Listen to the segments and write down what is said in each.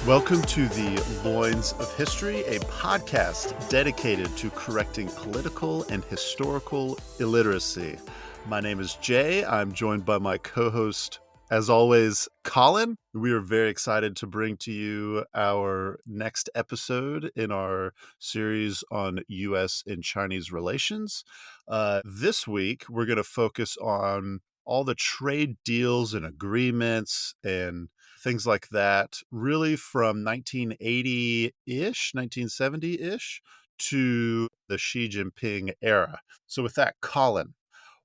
Welcome to the Loins of History, a podcast dedicated to correcting political and historical illiteracy. My name is Jay. I'm joined by my co-host, as always, Collin. We are very excited to bring to you our next episode in our series on U.S. and Chinese relations. This week, we're going to focus on all the trade deals and agreements and things like that, really from 1980-ish, 1970-ish to the Xi Jinping era. So with that, Collin,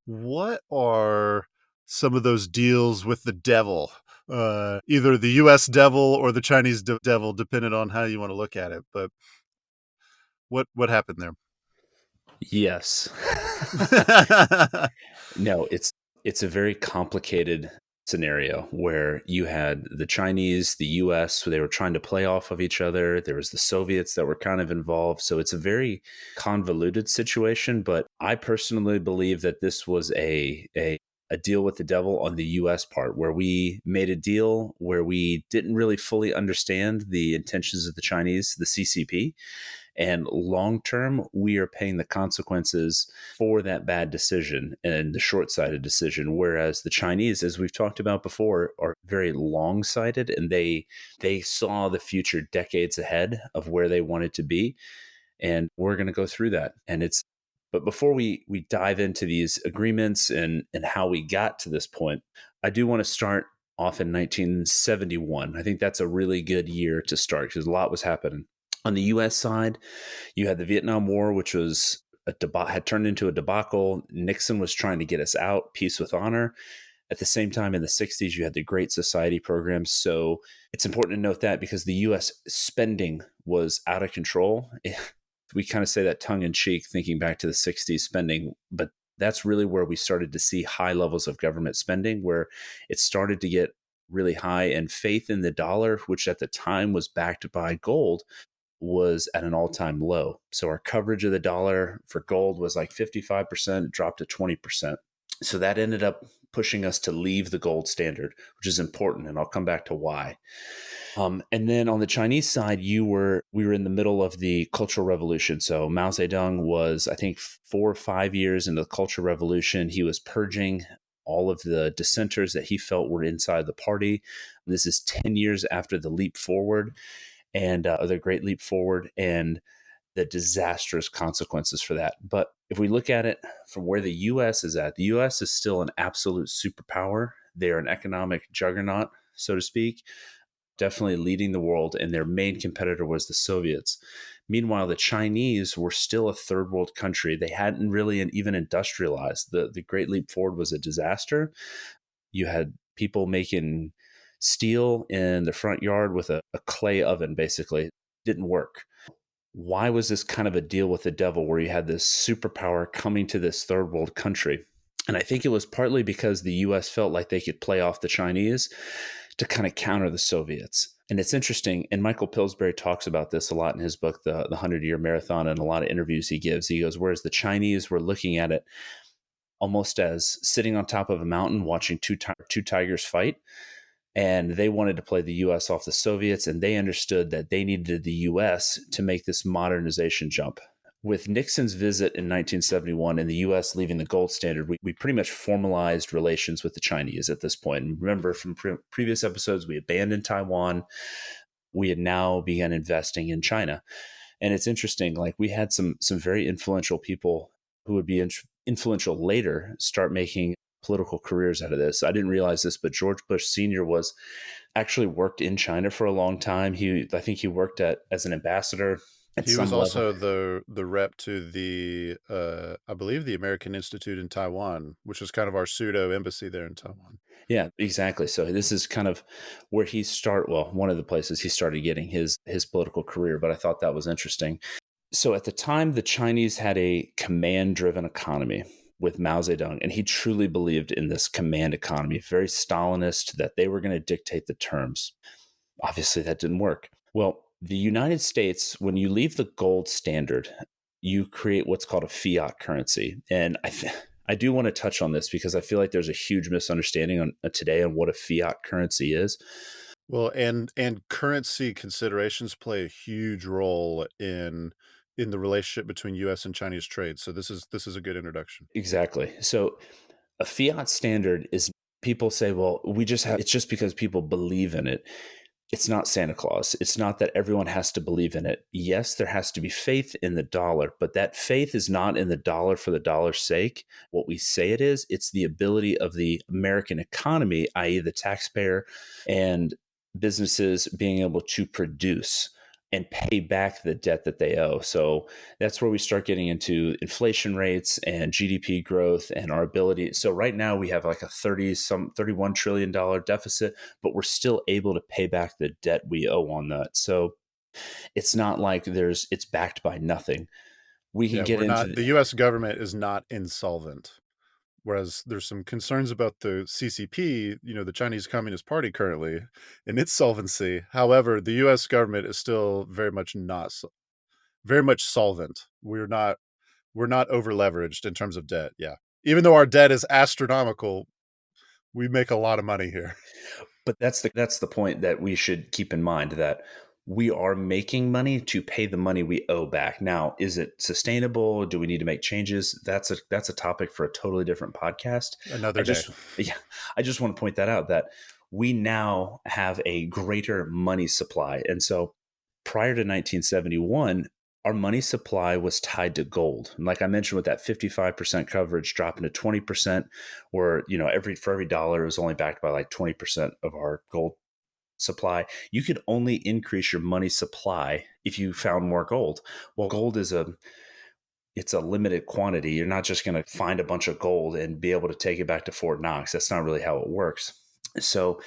what are some of those deals with the devil? Either the U.S. devil or the Chinese devil, depending on how you want to look at it. But what happened there? Yes. No, it's a very complicated scenario where you had the Chinese, the US, they were trying to play off of each other. There was the Soviets that were kind of involved. So it's a very convoluted situation. But I personally believe that this was a deal with the devil on the US part, where we made a deal where we didn't really fully understand the intentions of the Chinese, the CCP. And long term, we are paying the consequences for that bad decision and the short sighted decision. Whereas the Chinese, as we've talked about before, are very long sighted, and they saw the future decades ahead of where they wanted to be. And we're going to go through that. But before we dive into these agreements and how we got to this point, I do want to start off in 1971. I think that's a really good year to start because a lot was happening. On the U.S. side, you had the Vietnam War, which was had turned into a debacle. Nixon was trying to get us out, peace with honor. At the same time, in the 60s, you had the Great Society program. So it's important to note that because the U.S. spending was out of control. We kind of say that tongue in cheek, thinking back to the 60s spending, but that's really where we started to see high levels of government spending, where it started to get really high, and faith in the dollar, which at the time was backed by gold, was at an all-time low. So our coverage of the dollar for gold was like 55%, dropped to 20%. So that ended up pushing us to leave the gold standard, which is important, and I'll come back to why. And then on the Chinese side, we were in the middle of the Cultural Revolution. So Mao Zedong was, I think, 4 or 5 years into the Cultural Revolution. He was purging all of the dissenters that he felt were inside the party. This is 10 years after the leap forward and the Great Leap Forward and the disastrous consequences for that. But if we look at it from where the U.S. is at, the U.S. is still an absolute superpower. They're an economic juggernaut, so to speak, definitely leading the world, and their main competitor was the Soviets. Meanwhile, the Chinese were still a third world country. They hadn't really even industrialized. The Great Leap Forward was a disaster. You had people making steel in the front yard with a clay oven, basically. Didn't work. Why was this kind of a deal with the devil where you had this superpower coming to this third world country? And I think it was partly because the US felt like they could play off the Chinese to kind of counter the Soviets. And it's interesting, and Michael Pillsbury talks about this a lot in his book, The 100-Year Marathon, and a lot of interviews he gives. He goes, whereas the Chinese were looking at it almost as sitting on top of a mountain watching two tigers fight, and they wanted to play the U.S. off the Soviets, and they understood that they needed the U.S. to make this modernization jump. With Nixon's visit in 1971 and the U.S. leaving the gold standard, we pretty much formalized relations with the Chinese at this point. And remember from previous episodes, we abandoned Taiwan. We had now begun investing in China. And it's interesting, like we had some very influential people who would be influential later start making political careers out of this. I didn't realize this, but George Bush Sr. was actually worked in China for a long time. I think he worked as an ambassador at He was some level. also the rep to the I believe the American Institute in Taiwan, which is kind of our pseudo embassy there in Taiwan. Yeah, exactly. So this is kind of where one of the places he started getting his political career, but I thought that was interesting. So at the time, the Chinese had a command-driven economy with Mao Zedong, and he truly believed in this command economy, very Stalinist, that they were going to dictate the terms. Obviously, that didn't work. Well, the United States, when you leave the gold standard, you create what's called a fiat currency. And I do want to touch on this because I feel like there's a huge misunderstanding today on what a fiat currency is. Well, and currency considerations play a huge role in the relationship between US and Chinese trade. So this is a good introduction. Exactly. So a fiat standard is, people say, well, we just have, it's just because people believe in it. It's not Santa Claus. It's not that everyone has to believe in it. Yes, there has to be faith in the dollar, but that faith is not in the dollar for the dollar's sake. What we say it is, it's the ability of the American economy, i.e., the taxpayer and businesses being able to produce and pay back the debt that they owe. So that's where we start getting into inflation rates and GDP growth and our ability. So right now we have like a $31 trillion deficit, but we're still able to pay back the debt we owe on that. So it's not like it's backed by nothing. We can Yeah, get we're into not the US government is not insolvent. Whereas there's some concerns about the CCP, the Chinese Communist Party currently, and its solvency. However, the US government is still very much solvent. We're not over leveraged in terms of debt. Yeah. Even though our debt is astronomical, we make a lot of money here. But that's the point that we should keep in mind, that we are making money to pay the money we owe back. Now, is it sustainable? Do we need to make changes? That's a topic for a totally different podcast. I Another day. just yeah, I just want to point that out, that we now have a greater money supply. And so prior to 1971, our money supply was tied to gold. And like I mentioned, with that 55% coverage dropping to 20%, where for every dollar is only backed by like 20% of our gold supply. You could only increase your money supply if you found more gold. Well, gold is it's a limited quantity. You're not just going to find a bunch of gold and be able to take it back to Fort Knox. That's not really how it works. So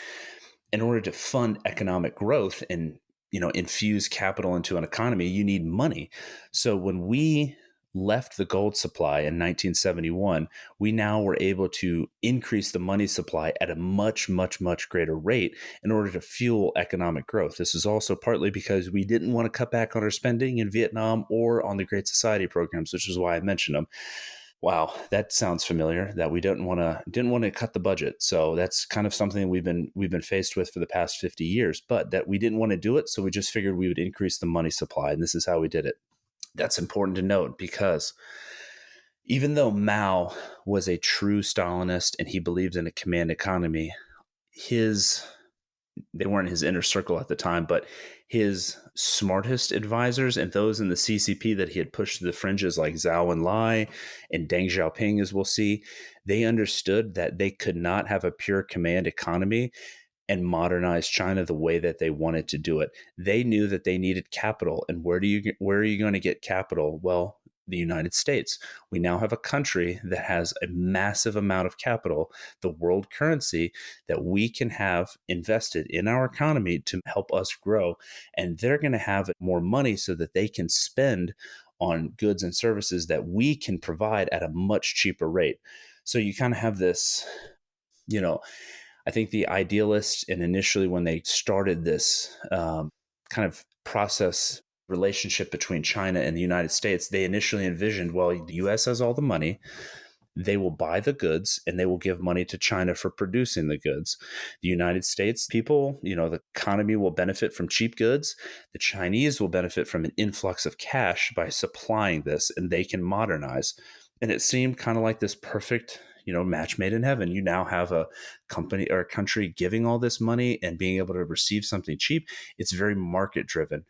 in order to fund economic growth and infuse capital into an economy, you need money. So when we left the gold supply in 1971, we now were able to increase the money supply at a much, much, much greater rate in order to fuel economic growth. This is also partly because we didn't want to cut back on our spending in Vietnam or on the Great Society programs, which is why I mentioned them. Wow, that sounds familiar. That we didn't want to cut the budget. So that's kind of something we've been faced with for the past 50 years, but that we didn't want to do it, so we just figured we would increase the money supply, and this is how we did it. That's important to note, because even though Mao was a true Stalinist and he believed in a command economy, his they weren't his inner circle at the time, but his smartest advisors and those in the CCP that he had pushed to the fringes, like Zhou Enlai and Deng Xiaoping, as we'll see, they understood that they could not have a pure command economy and modernize China the way that they wanted to do it. They knew that they needed capital, and where are you going to get capital? Well, the United States. We now have a country that has a massive amount of capital, the world currency, that we can have invested in our economy to help us grow. And they're going to have more money so that they can spend on goods and services that we can provide at a much cheaper rate. So you kind of have this, you know, I think the idealists, and initially when they started this kind of process relationship between China and the United States, they initially envisioned, well, the US has all the money. They will buy the goods and they will give money to China for producing the goods. The United States people, the economy will benefit from cheap goods. The Chinese will benefit from an influx of cash by supplying this, and they can modernize. And it seemed kind of like this perfect, match made in heaven. You now have a company or a country giving all this money and being able to receive something cheap. It's very market driven.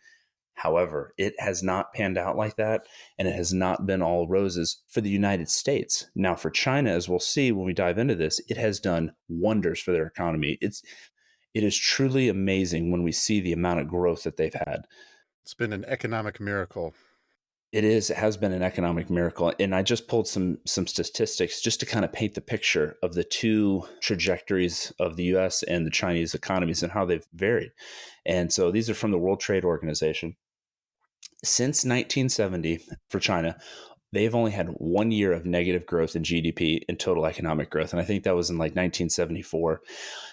However, it has not panned out like that, and it has not been all roses for the United States. Now, for China, as we'll see when we dive into this, it has done wonders for their economy. It is truly amazing when we see the amount of growth that they've had. It's been an economic miracle. It has been an economic miracle. And I just pulled some statistics just to kind of paint the picture of the two trajectories of the US and the Chinese economies and how they've varied. And so these are from the World Trade Organization. Since 1970, for China, they've only had 1 year of negative growth in GDP and total economic growth. And I think that was in like 1974.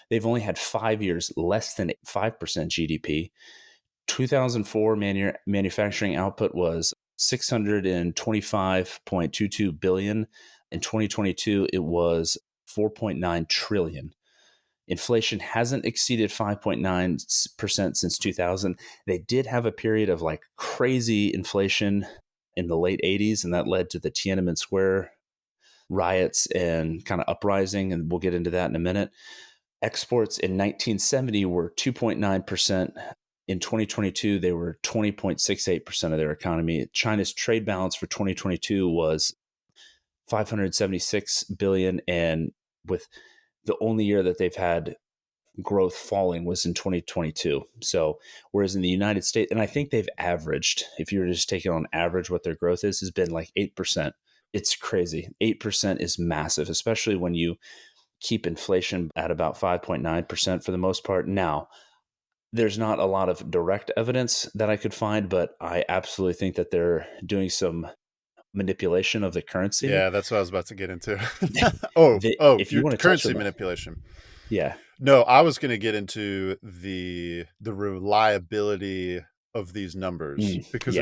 They've only had 5 years less than 5% GDP. 2004 manufacturing output was 625.22 billion. In 2022, it was 4.9 trillion. Inflation hasn't exceeded 5.9% since 2000. They did have a period of like crazy inflation in the late 80s, and that led to the Tiananmen Square riots and kind of uprising, and we'll get into that in a minute. Exports in 1970 were 2.9%. In 2022, they were 20.68% of their economy. China's trade balance for 2022 was 576 billion, and with the only year that they've had growth falling was in 2022. So whereas in the United States, and I think they've averaged, if you were just taking on average what their growth is, has been like 8%. It's crazy. 8% is massive, especially when you keep inflation at about 5.9% for the most part. Now, there's not a lot of direct evidence that I could find, but I absolutely think that they're doing some manipulation of the currency. Yeah, that's what I was about to get into. Oh, If you your want to touch currency on that, manipulation. yeah. No, I was going to get into the reliability of these numbers because Yeah.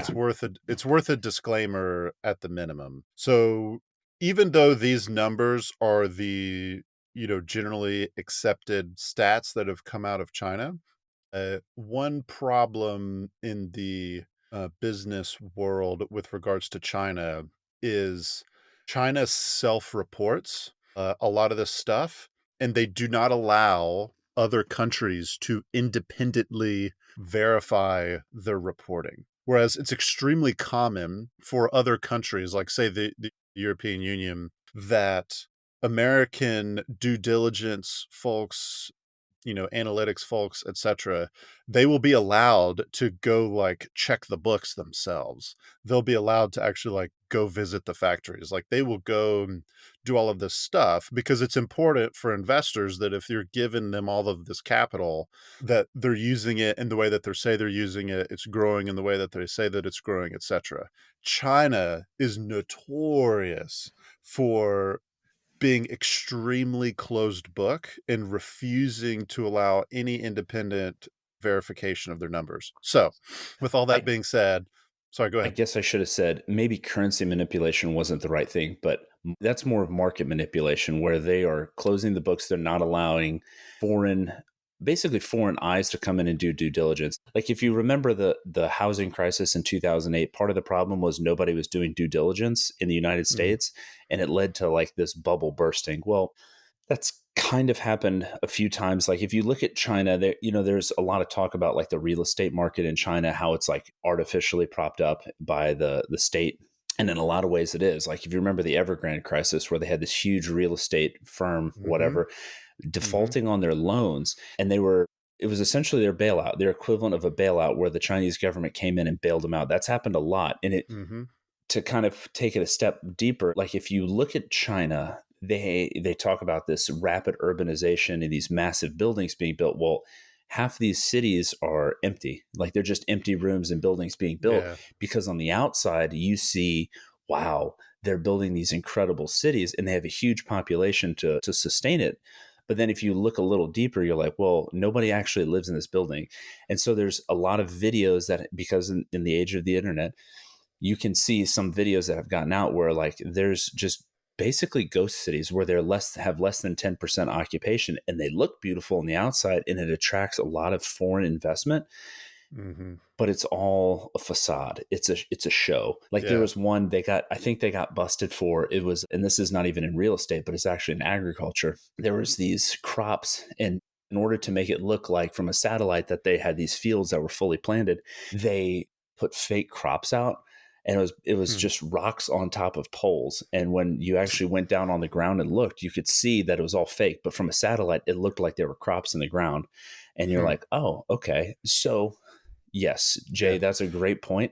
it's worth a disclaimer at the minimum. So even though these numbers are the generally accepted stats that have come out of China, one problem in the business world with regards to China is China self-reports a lot of this stuff, and they do not allow other countries to independently verify their reporting. Whereas it's extremely common for other countries, like say the European Union, that American due diligence folks, analytics folks, etc., they will be allowed to go like check the books themselves. They'll be allowed to actually like go visit the factories. Like they will go and do all of this stuff because it's important for investors that if you're giving them all of this capital, that they're using it in the way that they say they're using it, it's growing in the way that they say that it's growing, etc. China is notorious for being extremely closed book and refusing to allow any independent verification of their numbers. So, with all that I being said, sorry, go I ahead. guess I should have said maybe currency manipulation wasn't the right thing, but that's more of market manipulation where they are closing the books. They're not allowing basically foreign eyes to come in and do due diligence. Like if you remember the housing crisis in 2008, part of the problem was nobody was doing due diligence in the United Mhm. States, and it led to like this bubble bursting. Well, that's kind of happened a few times. Like if you look at China, there's a lot of talk about like the real estate market in China, how it's like artificially propped up by the state. And in a lot of ways it is. Like if you remember the Evergrande crisis where they had this huge real estate firm, Mhm. whatever, Mhm. defaulting on their loans, and it was essentially their bailout, their equivalent of a bailout where the Chinese government came in and bailed them out. That's happened a lot. And it Mhm. to kind of take it a step deeper, like if you look at China, they talk about this rapid urbanization and these massive buildings being built. Well, half these cities are empty. Like they're just empty rooms and buildings being built Yeah. because on the outside you see, wow, they're building these incredible cities and they have a huge population to sustain it. But then if you look a little deeper, you're like, well, nobody actually lives in this building. And so there's a lot of videos that, because in the age of the internet, you can see some videos that have gotten out where like there's just basically ghost cities where they're have less than 10% occupation, and they look beautiful on the outside and it attracts a lot of foreign investment, Mhm. but it's all a facade. It's a show. Like there Yeah. was one, I think they got busted for, it was, and this is not even in real estate, but it's actually in agriculture. There was these crops, and in order to make it look like from a satellite that they had these fields that were fully planted, they put fake crops out, and it was Hmm. just rocks on top of poles. And when you actually went down on the ground and looked, you could see that it was all fake, but from a satellite it looked like there were crops in the ground. And you're Hmm. like, oh, okay. So yes, Jay, Yeah. that's a great point.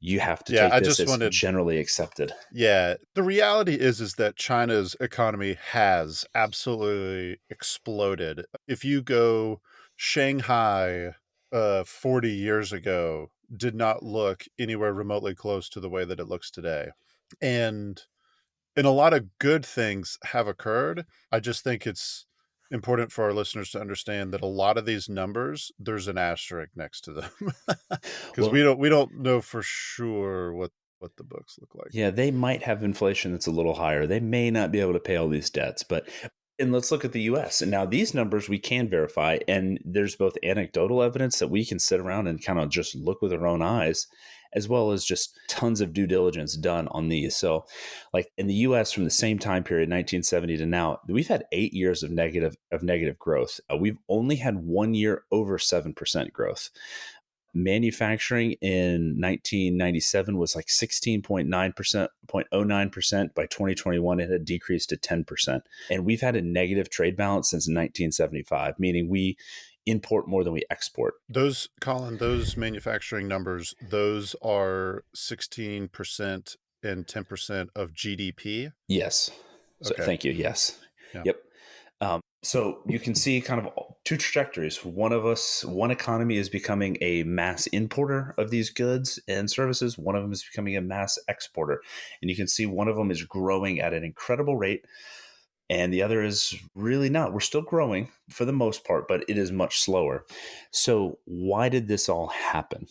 You have to Yeah, take I this just as wanted generally accepted. Yeah, the reality is that China's economy has absolutely exploded. If you go Shanghai 40 years ago did not look anywhere remotely close to the way that it looks today. And a lot of good things have occurred. I just think it's important for our listeners to understand that a lot of these numbers, there's an asterisk next to them. Because we Well, don't know for sure what the books look like. yeah, they might have inflation that's a little higher. They may not be able to pay all these debts, but And let's look at the US. And now these numbers we can verify. And there's both anecdotal evidence that we can sit around and kind of just look with our own eyes, as well as just tons of due diligence done on these. So, like in the US from the same time period, 1970 to now, we've had 8 years of negative growth. We've only had 1 year over 7% growth. Manufacturing in 1997 was like 16.9%, 0.09%. By 2021, it had decreased to 10%. And we've had a negative trade balance since 1975, meaning we import more than we export. Those, Colin, those manufacturing numbers, those are 16% and 10% of GDP. Yes. So Okay. thank you. Yes. Yeah. Yep. So you can see kind of two trajectories. One economy is becoming a mass importer of these goods and services. One of them is becoming a mass exporter. And you can see one of them is growing at an incredible rate, and the other is really not. We're still growing for the most part, but it is much slower. So why did this all happen?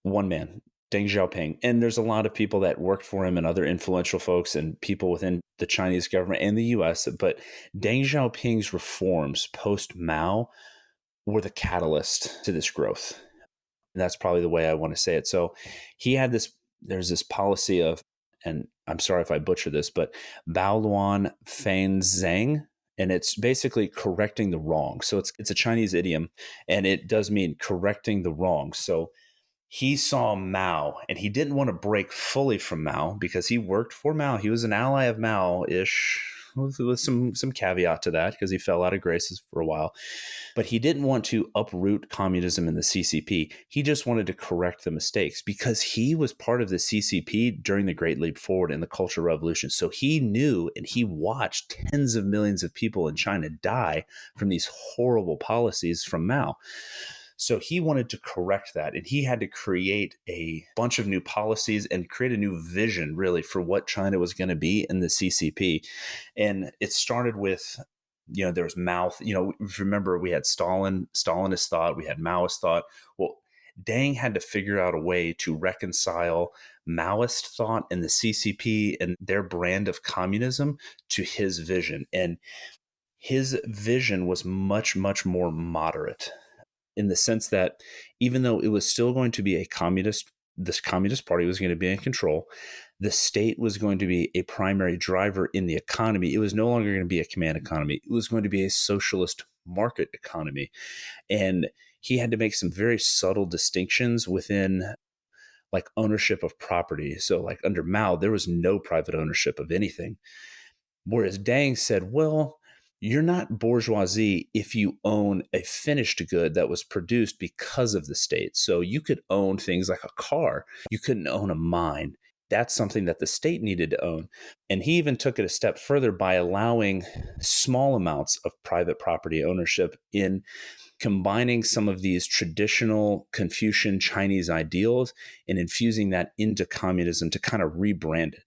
One man, Deng Xiaoping. And there's a lot of people that worked for him and other influential folks and people within the Chinese government and the US. But Deng Xiaoping's reforms post Mao were the catalyst to this growth. And that's probably the way I want to say it. So he had there's this policy of, and I'm sorry if I butcher this, but Bao Luan Fan Zhang. And it's basically correcting the wrong. So it's a Chinese idiom, and it does mean correcting the wrong. So he saw Mao and he didn't want to break fully from Mao because he worked for Mao. He was an ally of Mao-ish with some caveat to that because he fell out of graces for a while. But he didn't want to uproot communism in the CCP. He just wanted to correct the mistakes because he was part of the CCP during the Great Leap Forward and the Cultural Revolution. So he knew and he watched tens of millions of people in China die from these horrible policies from Mao. So he wanted to correct that, and he had to create a bunch of new policies and create a new vision, really, for what China was going to be in the CCP. And it started with, there was Mao. Remember, we had Stalinist thought, we had Maoist thought. Well, Deng had to figure out a way to reconcile Maoist thought and the CCP and their brand of communism to his vision. And his vision was much, much more moderate, in the sense that even though it was still going to be this communist party was going to be in control, the state was going to be a primary driver in the economy. It was no longer going to be a command economy. It was going to be a socialist market economy. And he had to make some very subtle distinctions within like ownership of property. So like under Mao, there was no private ownership of anything. Whereas Deng said, well, you're not bourgeoisie if you own a finished good that was produced because of the state. So you could own things like a car. You couldn't own a mine. That's something that the state needed to own. And he even took it a step further by allowing small amounts of private property ownership in combining some of these traditional Confucian Chinese ideals and infusing that into communism to kind of rebrand it.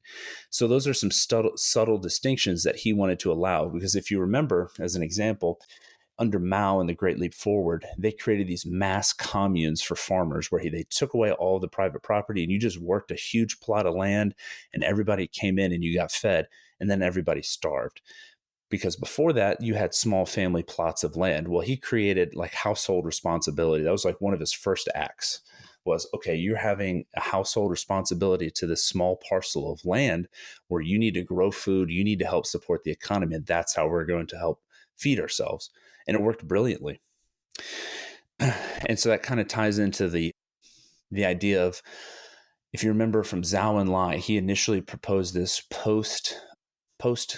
So those are some subtle distinctions that he wanted to allow, because if you remember, as an example, under Mao and the Great Leap Forward, they created these mass communes for farmers where they took away all the private property and you just worked a huge plot of land and everybody came in and you got fed, and then everybody starved. Because before that, you had small family plots of land. Well, he created like household responsibility. That was like one of his first acts was, okay, you're having a household responsibility to this small parcel of land where you need to grow food, you need to help support the economy, and that's how we're going to help feed ourselves. And it worked brilliantly. And so that kind of ties into the idea of, if you remember from Zhou Enlai, he initially proposed this post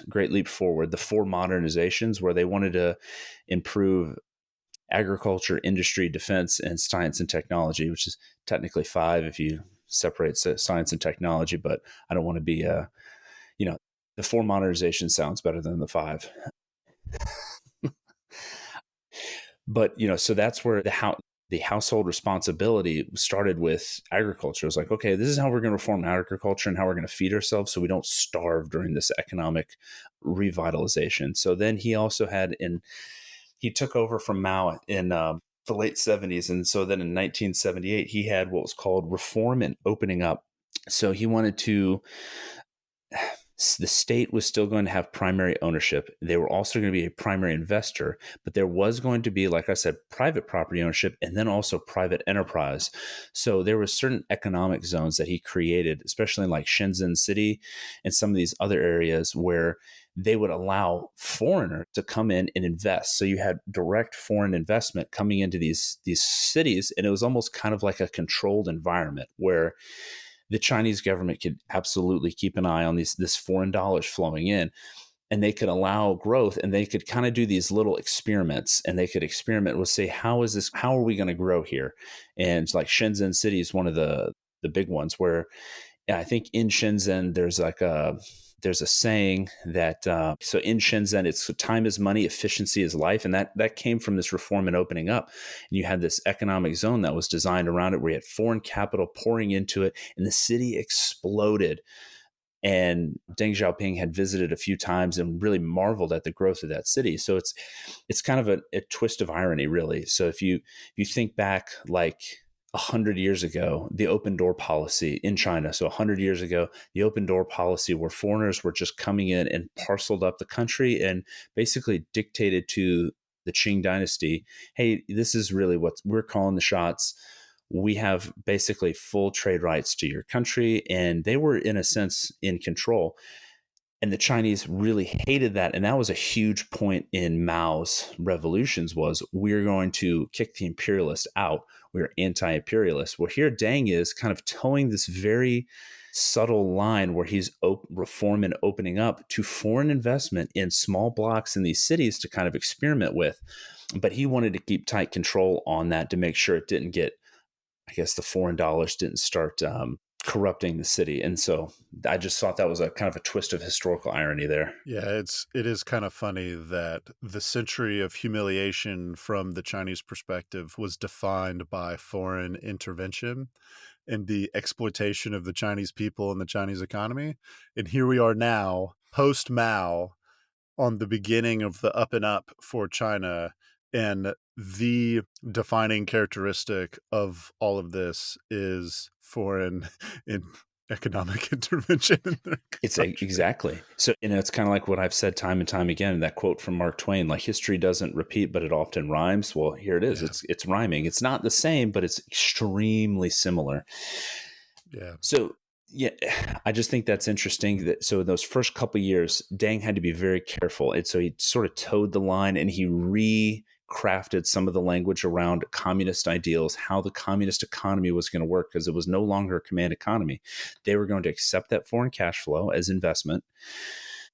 Great Leap Forward, the four modernizations, where they wanted to improve agriculture, industry, defense, and science and technology, which is technically five if you separate science and technology. But I don't want to be, the four modernization sounds better than the five. But, so that's where the household responsibility started with agriculture. It was like, okay, this is how we're going to reform agriculture and how we're going to feed ourselves so we don't starve during this economic revitalization. So then he also he took over from Mao in the late 70s. And so then in 1978, he had what was called reform and opening up. So he wanted to The state was still going to have primary ownership. They were also going to be a primary investor, but there was going to be, like I said, private property ownership and then also private enterprise. So there were certain economic zones that he created, especially in like Shenzhen City and some of these other areas where they would allow foreigners to come in and invest. So you had direct foreign investment coming into these cities, and it was almost kind of like a controlled environment where the Chinese government could absolutely keep an eye on this foreign dollars flowing in, and they could allow growth, and they could kind of do these little experiments, and they could experiment with, say, how are we going to grow here? And like Shenzhen City is one of the big ones where, yeah, I think in Shenzhen there's a saying that so in Shenzhen it's time is money, efficiency is life, and that came from this reform and opening up. And you had this economic zone that was designed around it, where you had foreign capital pouring into it, and the city exploded. And Deng Xiaoping had visited a few times and really marveled at the growth of that city. So it's kind of a twist of irony, really. So if you think back like 100 years ago, the open door policy in China. So 100 years ago, the open door policy where foreigners were just coming in and parceled up the country and basically dictated to the Qing dynasty, hey, this is really what we're calling the shots. We have basically full trade rights to your country. And they were, in a sense, in control. And the Chinese really hated that. And that was a huge point in Mao's revolutions was we're going to kick the imperialists out. We're anti-imperialist. Well, here Deng is kind of towing this very subtle line where he's reform and opening up to foreign investment in small blocks in these cities to kind of experiment with. But he wanted to keep tight control on that to make sure it didn't get, I guess, the foreign dollars didn't start corrupting the city. And so I just thought that was a kind of a twist of historical irony there. Yeah, it is kind of funny that the century of humiliation from the Chinese perspective was defined by foreign intervention and the exploitation of the Chinese people and the Chinese economy. And here we are now, post Mao, on the beginning of the up and up for China. And the defining characteristic of all of this is foreign in economic intervention in their country. Exactly. So, it's kind of like what I've said time and time again, that quote from Mark Twain, like history doesn't repeat, but it often rhymes. Well, here it is. Yeah. It's rhyming. It's not the same, but it's extremely similar. Yeah. So, yeah, I just think that's interesting. That so in those first couple of years, Deng had to be very careful, and so he sort of towed the line, and he recrafted some of the language around communist ideals, how the communist economy was going to work, because it was no longer a command economy. They were going to accept that foreign cash flow as investment,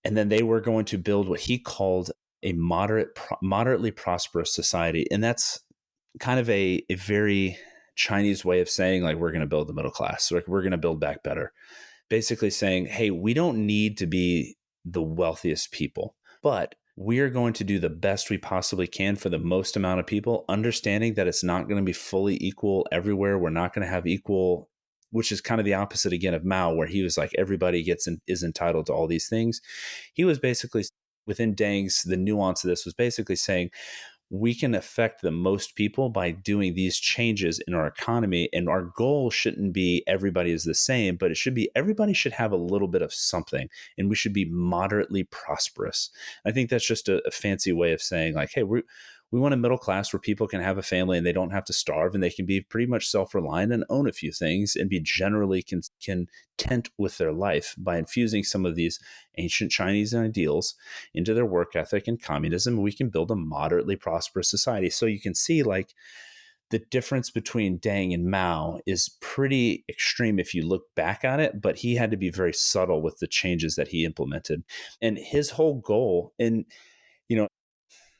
and then they were going to build what he called a moderately prosperous society, and that's kind of a very Chinese way of saying, like, we're going to build the middle class. Like, we're going to build back better. Basically saying, hey, we don't need to be the wealthiest people, but we are going to do the best we possibly can for the most amount of people, understanding that it's not going to be fully equal everywhere. We're not going to have equal, which is kind of the opposite again of Mao, where he was like, everybody is entitled to all these things. He was basically, within Deng's, the nuance of this was basically saying, we can affect the most people by doing these changes in our economy. And our goal shouldn't be everybody is the same, but it should be everybody should have a little bit of something, and we should be moderately prosperous. I think that's just a fancy way of saying, like, hey, we want a middle class where people can have a family and they don't have to starve, and they can be pretty much self-reliant and own a few things and be generally content with their life by infusing some of these ancient Chinese ideals into their work ethic and communism. We can build a moderately prosperous society. So you can see, like, the difference between Deng and Mao is pretty extreme if you look back at it, but he had to be very subtle with the changes that he implemented. And his whole goal, and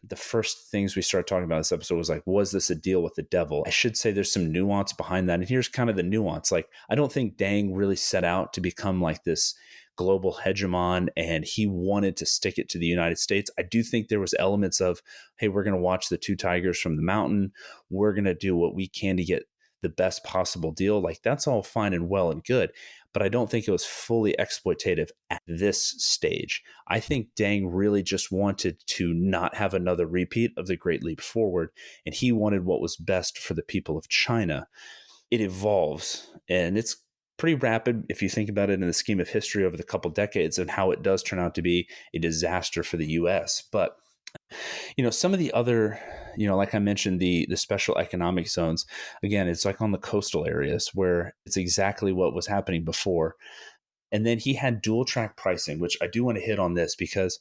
the first things we started talking about in this episode was like, was this a deal with the devil? I should say there's some nuance behind that. And here's kind of the nuance. Like, I don't think Deng really set out to become like this global hegemon, and he wanted to stick it to the United States. I do think there was elements of, hey, we're going to watch the two tigers from the mountain. We're going to do what we can to get the best possible deal. Like, that's all fine and well and good, but I don't think it was fully exploitative at this stage. I think Deng really just wanted to not have another repeat of the Great Leap Forward, and he wanted what was best for the people of China. It evolves, and it's pretty rapid if you think about it in the scheme of history over the couple decades, and how it does turn out to be a disaster for the US. But some of the other, like I mentioned, the special economic zones, again, it's like on the coastal areas where it's exactly what was happening before. And then he had dual track pricing, which I do want to hit on this because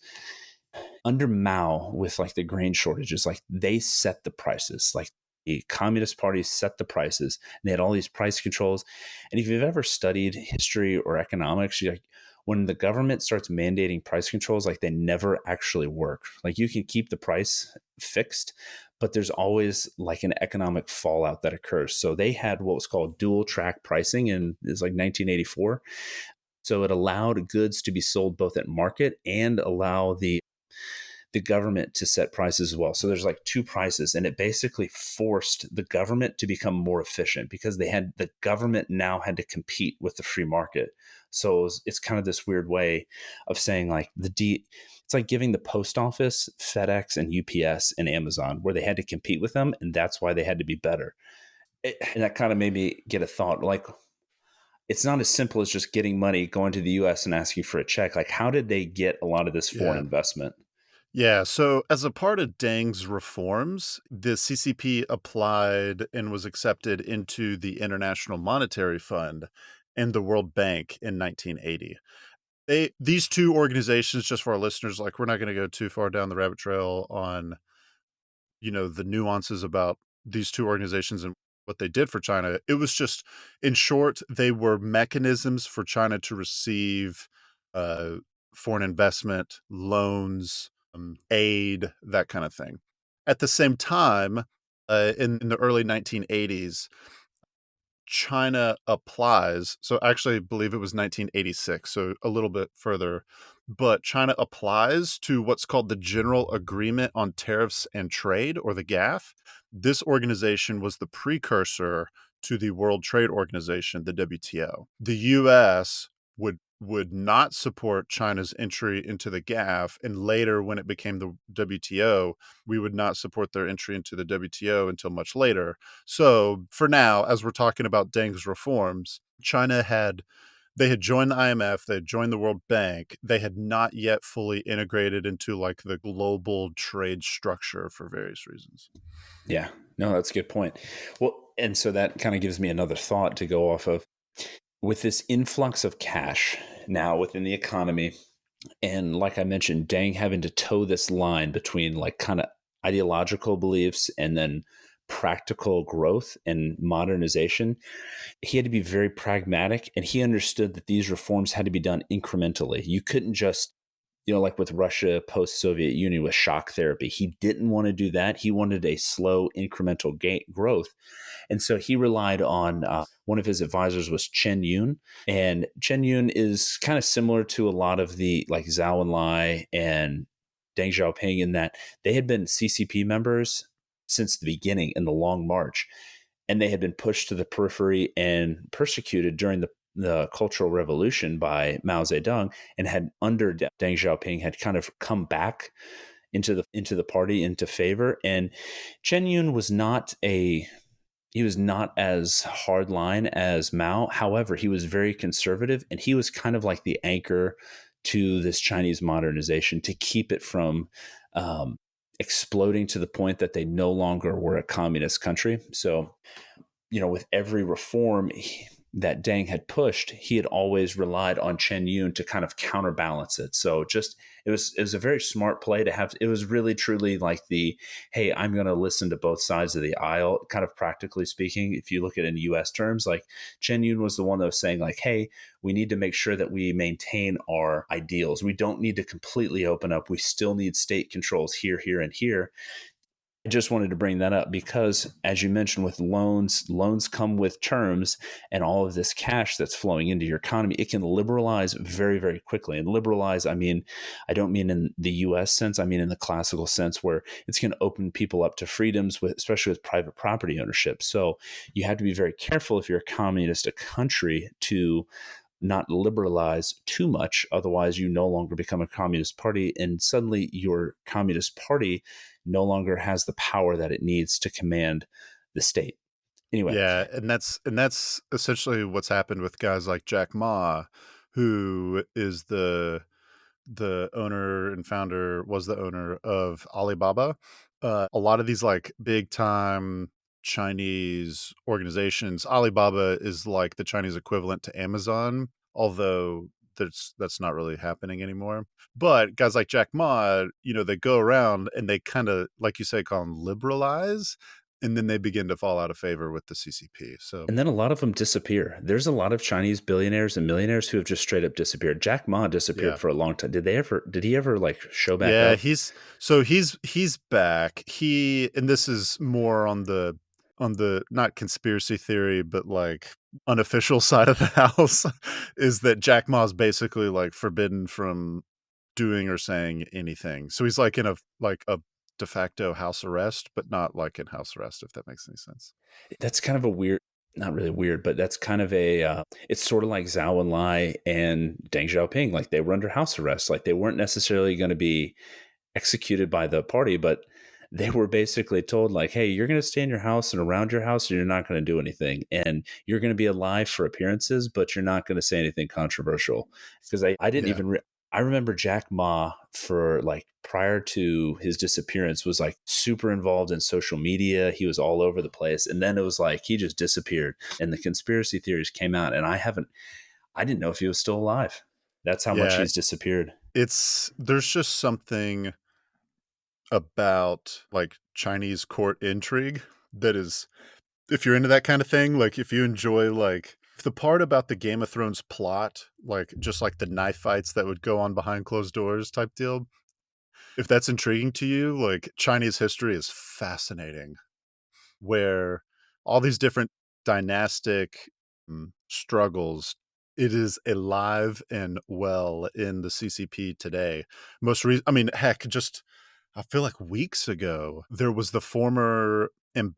under Mao, with like the grain shortages, like they set the prices. Like the Communist Party set the prices, and they had all these price controls. And if you've ever studied history or economics, like when the government starts mandating price controls, like they never actually work. Like you can keep the price fixed, but there's always like an economic fallout that occurs. So they had what was called dual track pricing, and it's like 1984. So it allowed goods to be sold both at market and allow the government to set prices as well. So there's like two prices, and it basically forced the government to become more efficient because the government now had to compete with the free market. So it's kind of this weird way of saying like it's like giving the post office, FedEx, and UPS and Amazon, where they had to compete with them, and that's why they had to be better. And that kind of made me get a thought like, it's not as simple as just getting money, going to the US and asking for a check. Like, how did they get a lot of this foreign Yeah. investment? Yeah, so as a part of Deng's reforms, the CCP applied and was accepted into the International Monetary Fund and the World Bank in 1980. These two organizations, just for our listeners, like we're not going to go too far down the rabbit trail on, the nuances about these two organizations and what they did for China. It was just, in short, they were mechanisms for China to receive uh, foreign investment, loans, aid, that kind of thing. At the same time, in the early 1980s, China applies. So I actually believe it was 1986, so a little bit further. But China applies to what's called the General Agreement on Tariffs and Trade, or the GAF. This organization was the precursor to the World Trade Organization, the WTO. The US would not support China's entry into the GAF, and later when it became the WTO, we would not support their entry into the WTO until much later. So for now, as we're talking about Deng's reforms, they had joined the IMF, they had joined the World Bank, they had not yet fully integrated into like the global trade structure for various reasons. Yeah, no, that's a good point. Well, and so that kind of gives me another thought to go off of. With this influx of cash now within the economy, and like I mentioned, Deng having to toe this line between like kind of ideological beliefs and then practical growth and modernization, he had to be very pragmatic, and he understood that these reforms had to be done incrementally. You couldn't just, like with Russia post Soviet Union with shock therapy, he didn't want to do that. He wanted a slow incremental growth. And so he relied on one of his advisors was Chen Yun. And Chen Yun is kind of similar to a lot of the like Zhou Enlai and Deng Xiaoping in that they had been CCP members since the beginning in the Long March. And they had been pushed to the periphery and persecuted during the Cultural Revolution by Mao Zedong, and had under Deng Xiaoping had kind of come back into the party into favor. And Chen Yun was not as hardline as Mao. However, he was very conservative, and he was kind of like the anchor to this Chinese modernization to keep it from exploding to the point that they no longer were a communist country. So, with every reform that Deng had pushed, he had always relied on Chen Yun to kind of counterbalance it. So just it was a very smart play to have. It was really truly like hey, I'm going to listen to both sides of the aisle, kind of practically speaking. If you look at it in US terms, like Chen Yun was the one that was saying like, hey, we need to make sure that we maintain our ideals. We don't need to completely open up. We still need state controls here, here, and here. I just wanted to bring that up because, as you mentioned, with loans come with terms, and all of this cash that's flowing into your economy, it can liberalize very, very quickly. And liberalize, I don't mean in the US sense, I mean in the classical sense where it's going to open people up to freedoms, especially with private property ownership. So you have to be very careful if you're a communist country to not liberalize too much. Otherwise, you no longer become a communist party, and suddenly your communist party no longer has the power that it needs to command the state. Anyway, Yeah, and that's essentially what's happened with guys like Jack Ma, who is the owner and founder was the owner of Alibaba. A lot of these like big time Chinese organizations, Alibaba is like the Chinese equivalent to Amazon, although that's not really happening anymore. But guys like Jack Ma, they go around and they kind of, like you say, call them liberalize, and then they begin to fall out of favor with the CCP. So and then a lot of them disappear. There's a lot of Chinese billionaires and millionaires who have just straight up disappeared. Jack Ma disappeared yeah. for a long time. Did he ever like show back Yeah, up? he's back. And this is more on the not conspiracy theory, but like unofficial side of the house, is that Jack Ma's basically like forbidden from doing or saying anything. So he's like in a de facto house arrest, but not like in house arrest, if that makes any sense. That's kind of a weird, not really weird, but that's kind of it's sort of like Zhao Enlai and Deng Xiaoping. Like they were under house arrest. Like they weren't necessarily going to be executed by the party, but they were basically told like, hey, you're going to stay in your house and around your house and you're not going to do anything. And you're going to be alive for appearances, but you're not going to say anything controversial. Because I didn't Yeah. even, I remember Jack Ma for like prior to his disappearance was like super involved in social media. He was all over the place. And then it was like he just disappeared and the conspiracy theories came out. And I didn't know if he was still alive. That's how much Yeah, he's disappeared. there's just something about like Chinese court intrigue that is, if you're into that kind of thing, like if you enjoy like the part about the Game of Thrones plot, like just like the knife fights that would go on behind closed doors type deal, if that's intriguing to you, like Chinese history is fascinating, where all these different dynastic struggles, it is alive and well in the CCP today. I mean, heck, just I feel like weeks ago there was the former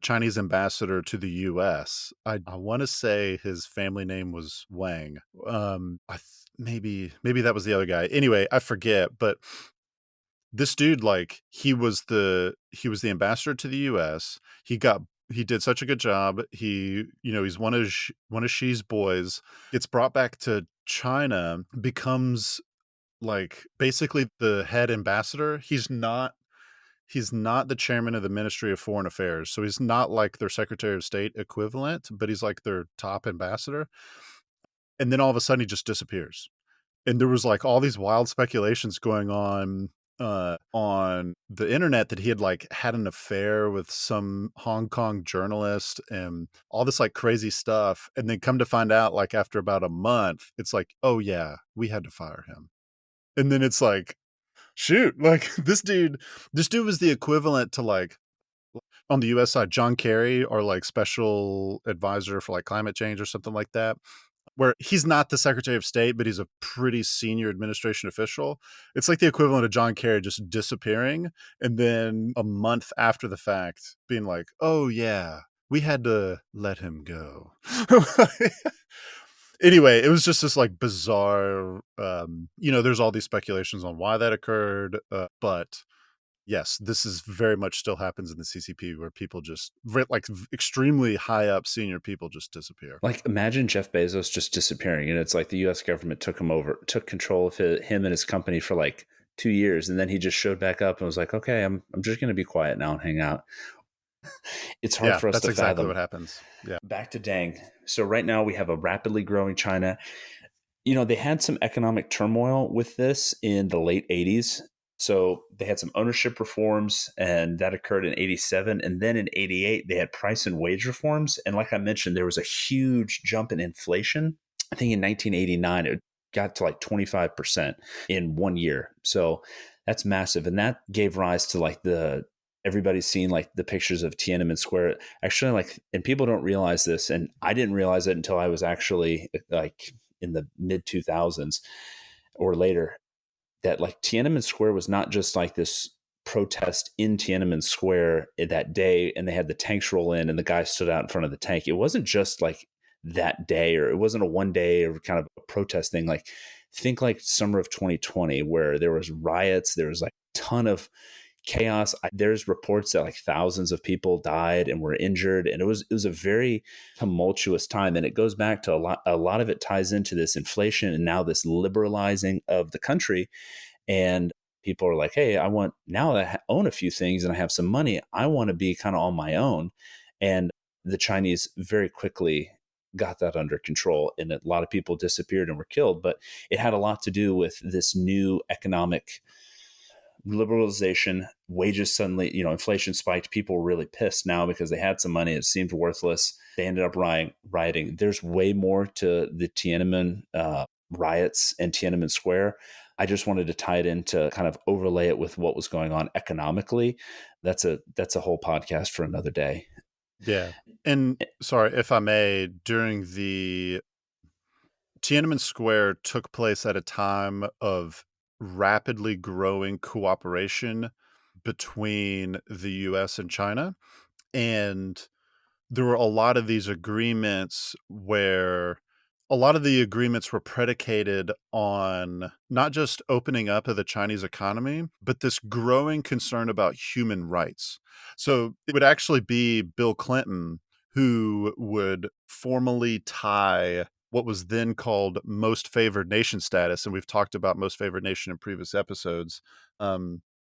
Chinese ambassador to the U.S. I want to say his family name was Wang. Maybe that was the other guy. Anyway, I forget, but this dude, like, he was the ambassador to the US. He did such a good job. He's one of Xi's boys, gets brought back to China, becomes like basically the head ambassador. He's not the chairman of the Ministry of Foreign Affairs. So he's not like their Secretary of State equivalent, but he's like their top ambassador. And then all of a sudden he just disappears. And there was like all these wild speculations going on the internet that he had like had an affair with some Hong Kong journalist and all this like crazy stuff. And then come to find out, like after about a month, it's like, oh yeah, we had to fire him. And then it's like, shoot, like this dude was the equivalent to like on the US side, John Kerry, or like special advisor for like climate change or something like that, where he's not the Secretary of State, but he's a pretty senior administration official. It's like the equivalent of John Kerry just disappearing, and then a month after the fact being like, oh yeah, we had to let him go. Anyway, it was just this like bizarre, there's all these speculations on why that occurred, but yes, this is very much still happens in the CCP, where people just like extremely high up senior people just disappear. Like imagine Jeff Bezos just disappearing, and it's like the U.S. government took control of him and his company for like 2 years, and then he just showed back up and was like, "Okay, I'm just going to be quiet now and hang out." It's hard Yeah, for us that's to exactly fathom. what happens. Yeah. Back to Dang. So right now we have a rapidly growing China. They had some economic turmoil with this in the late 80s. So they had some ownership reforms, and that occurred in 87. And then in 88, they had price and wage reforms. And like I mentioned, there was a huge jump in inflation. I think in 1989, it got to like 25% in 1 year. So that's massive. And that gave rise to like everybody's seen like the pictures of Tiananmen Square. Actually, like, and people don't realize this, and I didn't realize it until I was actually like in the mid 2000s or later, that like Tiananmen Square was not just like this protest in Tiananmen Square that day and they had the tanks roll in and the guy stood out in front of the tank. It wasn't just like that day, or it wasn't a one day or kind of a protest thing. Like think like summer of 2020 where there was riots, there was like a ton of chaos. There's reports that like thousands of people died and were injured, and it was a very tumultuous time. And it goes back to a lot of it ties into this inflation and now this liberalizing of the country. And people are like, hey, I want, now that I own a few things and I have some money, I want to be kind of on my own. And the Chinese very quickly got that under control, and a lot of people disappeared and were killed. But it had a lot to do with this new economic liberalization. Wages suddenly, inflation spiked. People were really pissed now because they had some money. It seemed worthless. They ended up rioting. There's way more to the Tiananmen riots and Tiananmen Square. I just wanted to tie it in to kind of overlay it with what was going on economically. That's a whole podcast for another day. Yeah. And sorry, if I may, during the Tiananmen Square took place at a time of rapidly growing cooperation between the US and China. And there were a lot of these agreements where a lot of the agreements were predicated on not just opening up of the Chinese economy, but this growing concern about human rights. So it would actually be Bill Clinton who would formally tie what was then called most favored nation status. And we've talked about most favored nation in previous episodes.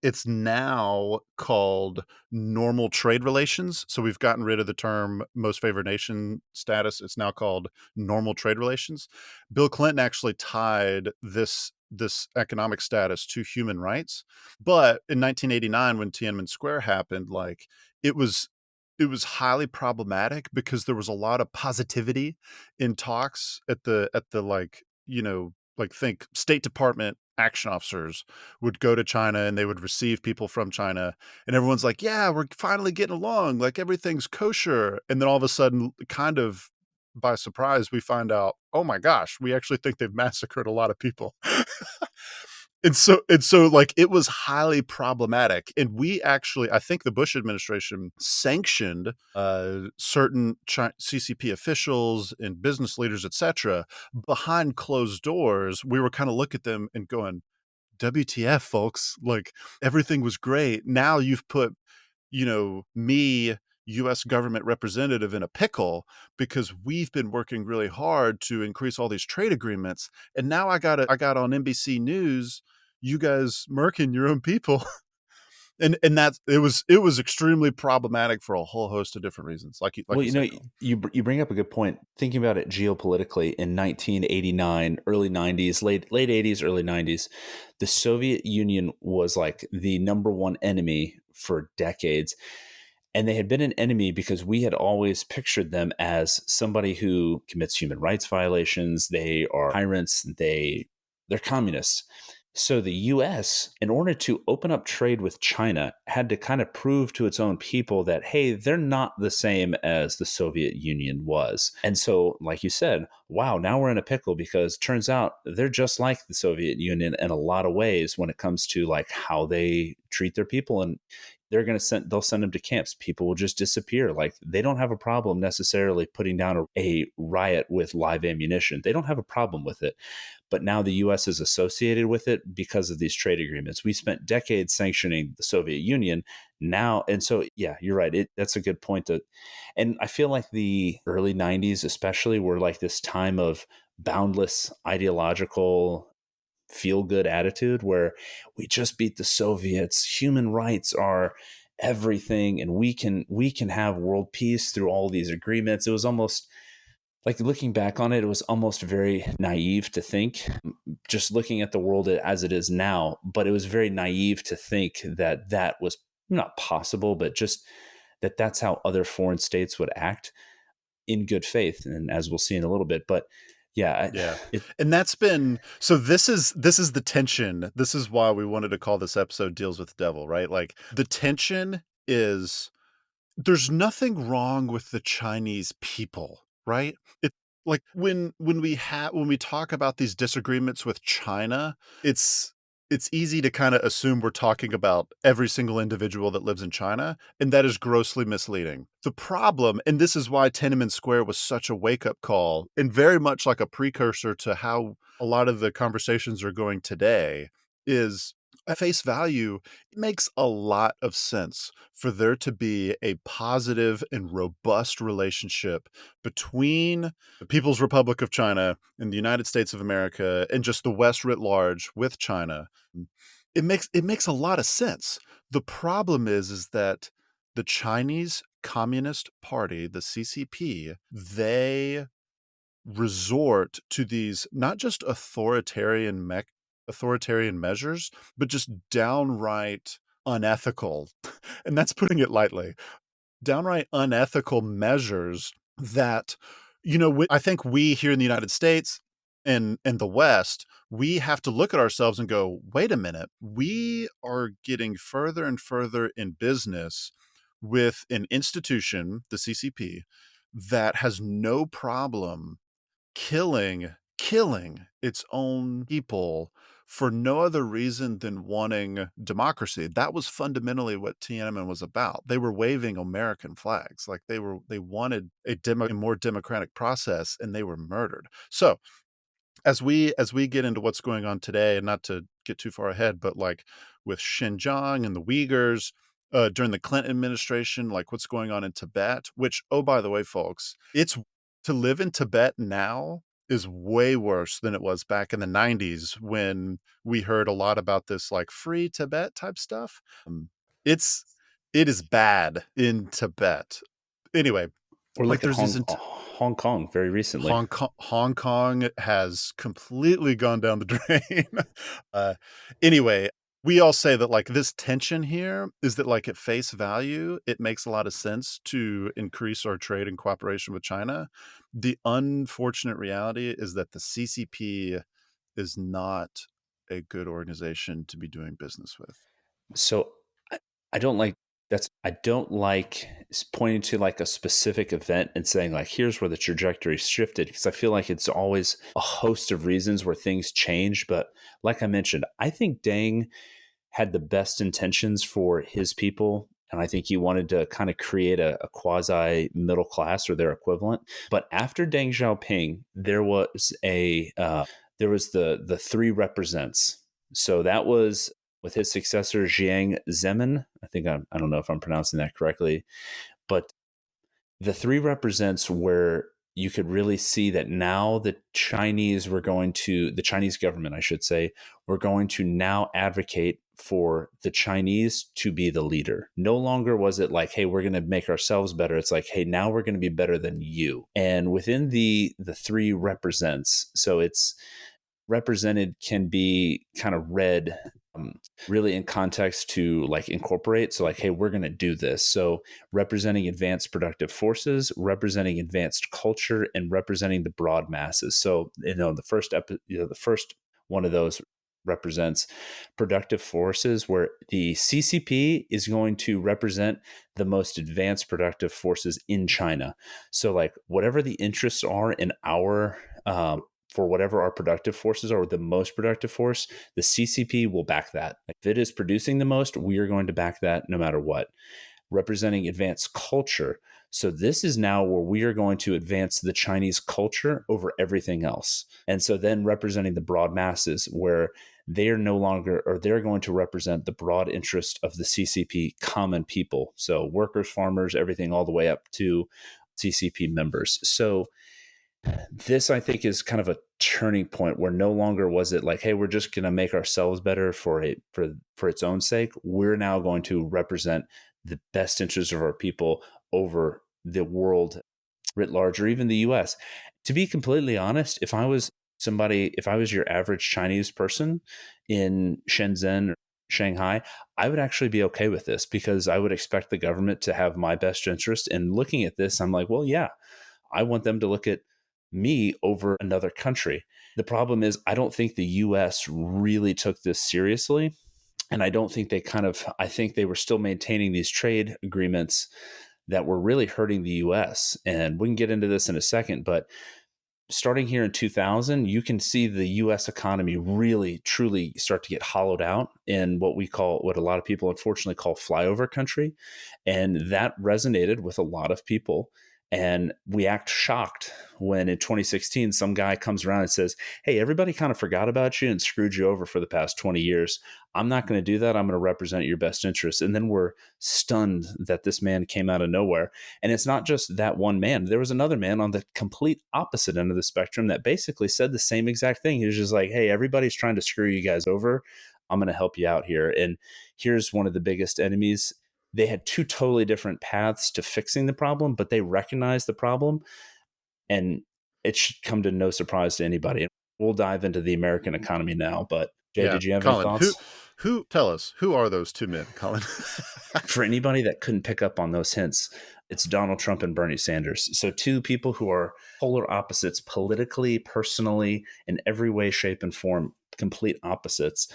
It's now called normal trade relations. So we've gotten rid of the term most favored nation status. It's now called normal trade relations. Bill Clinton actually tied this economic status to human rights. But in 1989, when Tiananmen Square happened, like it was it was highly problematic because there was a lot of positivity in talks at the like, like think State Department action officers would go to China and they would receive people from China, and everyone's like, yeah, we're finally getting along, like everything's kosher. And then all of a sudden, kind of by surprise, we find out, oh my gosh, we actually think they've massacred a lot of people. And so like it was highly problematic. And we actually, I think the Bush administration sanctioned certain CCP officials and business leaders, etc. Behind closed doors. We were kind of looking at them and going, WTF, folks, like everything was great. Now you've put, me, US government representative, in a pickle because we've been working really hard to increase all these trade agreements. And now I got on NBC News, you guys murking your own people. And that it was extremely problematic for a whole host of different reasons. Like Well, you said, Colin. you bring up a good point. Thinking about it geopolitically, in 1989, early 90s, late 80s, early 90s, the Soviet Union was like the number one enemy for decades. And they had been an enemy because we had always pictured them as somebody who commits human rights violations. They are tyrants. They're communists. So the US, in order to open up trade with China, had to kind of prove to its own people that, hey, they're not the same as the Soviet Union was. And so, like you said, wow, now we're in a pickle because turns out they're just like the Soviet Union in a lot of ways when it comes to like how they treat their people. And they'll send them to camps. People will just disappear. Like they don't have a problem necessarily putting down a riot with live ammunition. They don't have a problem with it. But now the US is associated with it because of these trade agreements. We spent decades sanctioning the Soviet Union now. And so, yeah, you're right. That's a good point. And I feel like the early 90s, especially, were like this time of boundless ideological feel good attitude where we just beat the Soviets. Human rights are everything. And we can have world peace through all these agreements. It was almost like, looking back on it, it was almost very naive to think, just looking at the world as it is now, but it was very naive to think that that was not possible, but just that that's how other foreign states would act in good faith. And as we'll see in a little bit, but yeah, Yeah. And that's been, so this is the tension. This is why we wanted to call this episode Deals with the Devil, right? Like the tension is there's nothing wrong with the Chinese people, right? It like when we talk about these disagreements with China, it's easy to kind of assume we're talking about every single individual that lives in China, and that is grossly misleading. The problem, and this is why Tiananmen Square was such a wake-up call and very much like a precursor to how a lot of the conversations are going today, is At face value, it makes a lot of sense for there to be a positive and robust relationship between the People's Republic of China and the United States of America and just the West writ large with China. It makes a lot of sense. The problem is that the Chinese Communist Party, the CCP, they resort to these not just authoritarian measures, but just downright unethical, and that's putting it lightly, downright unethical measures that, I think we here in the United States and the West, we have to look at ourselves and go, wait a minute, we are getting further and further in business with an institution, the CCP, that has no problem killing its own people for no other reason than wanting democracy. That was fundamentally what Tiananmen was about. They were waving American flags, like they wanted a more democratic process, and they were murdered. So as we get into what's going on today, and not to get too far ahead, but like with Xinjiang and the Uyghurs during the Clinton administration, like what's going on in Tibet, which, oh, by the way, folks, it's to live in Tibet now is way worse than it was back in the 90s when we heard a lot about this like free Tibet type stuff. It's it is bad in Tibet. Anyway, Or like look at there's these Hong Kong very recently. Hong Kong has completely gone down the drain. uh, anyway, we all say that like this tension here is that like at face value, it makes a lot of sense to increase our trade and cooperation with China. The unfortunate reality is that the CCP is not a good organization to be doing business with. So I, I don't like I don't like pointing to like a specific event and saying like here's where the trajectory shifted, because I feel like it's always a host of reasons where things change. But like I mentioned, I think Deng had the best intentions for his people. And I think he wanted to kind of create a quasi middle class or their equivalent. But after Deng Xiaoping, there was the three represents. So that was with his successor Jiang Zemin. I don't know if I'm pronouncing that correctly, but the three represents where you could really see that now the Chinese government, I should say, were going to now advocate for the Chinese to be the leader. No longer was it like, hey, we're going to make ourselves better. It's like, hey, now we're going to be better than you. And within the three represents, so it's represented can be kind of read really in context to like incorporate. So like, hey, we're going to do this. So representing advanced productive forces, representing advanced culture, and representing the broad masses. So the first one of those represents productive forces, where the CCP is going to represent the most advanced productive forces in China. So like whatever the interests are in our for whatever our productive forces are, the most productive force, the CCP will back that. If it is producing the most, we are going to back that no matter what. Representing advanced culture. So this is now where we are going to advance the Chinese culture over everything else. And so then representing the broad masses, where they are no longer, or they're going to represent the broad interest of the CCP common people. So workers, farmers, everything all the way up to CCP members. So this, I think, is kind of a turning point where no longer was it like, hey, we're just going to make ourselves better for its own sake. We're now going to represent the best interests of our people over the world writ large, or even the US. To be completely honest, if I was your average Chinese person in Shenzhen or Shanghai, I would actually be okay with this, because I would expect the government to have my best interest. And looking at this, I'm like, well, yeah, I want them to look at me over another country. The problem is, I don't think the US really took this seriously. And I think they were still maintaining these trade agreements that were really hurting the US. And we can get into this in a second, but starting here in 2000, you can see the US economy really truly start to get hollowed out in what a lot of people unfortunately call flyover country. And that resonated with a lot of people. And we act shocked when in 2016, some guy comes around and says, hey, everybody kind of forgot about you and screwed you over for the past 20 years. I'm not going to do that. I'm going to represent your best interests. And then we're stunned that this man came out of nowhere. And it's not just that one man. There was another man on the complete opposite end of the spectrum that basically said the same exact thing. He was just like, hey, everybody's trying to screw you guys over. I'm going to help you out here. And here's one of the biggest enemies. They had two totally different paths to fixing the problem, but they recognized the problem, and it should come to no surprise to anybody. We'll dive into the American economy now, but Jay, Yeah, did you have any Collin, thoughts? who tell us, who are those two men, Collin? For anybody that couldn't pick up on those hints, it's Donald Trump and Bernie Sanders. So two people who are polar opposites politically, personally, in every way, shape, and form, complete opposites.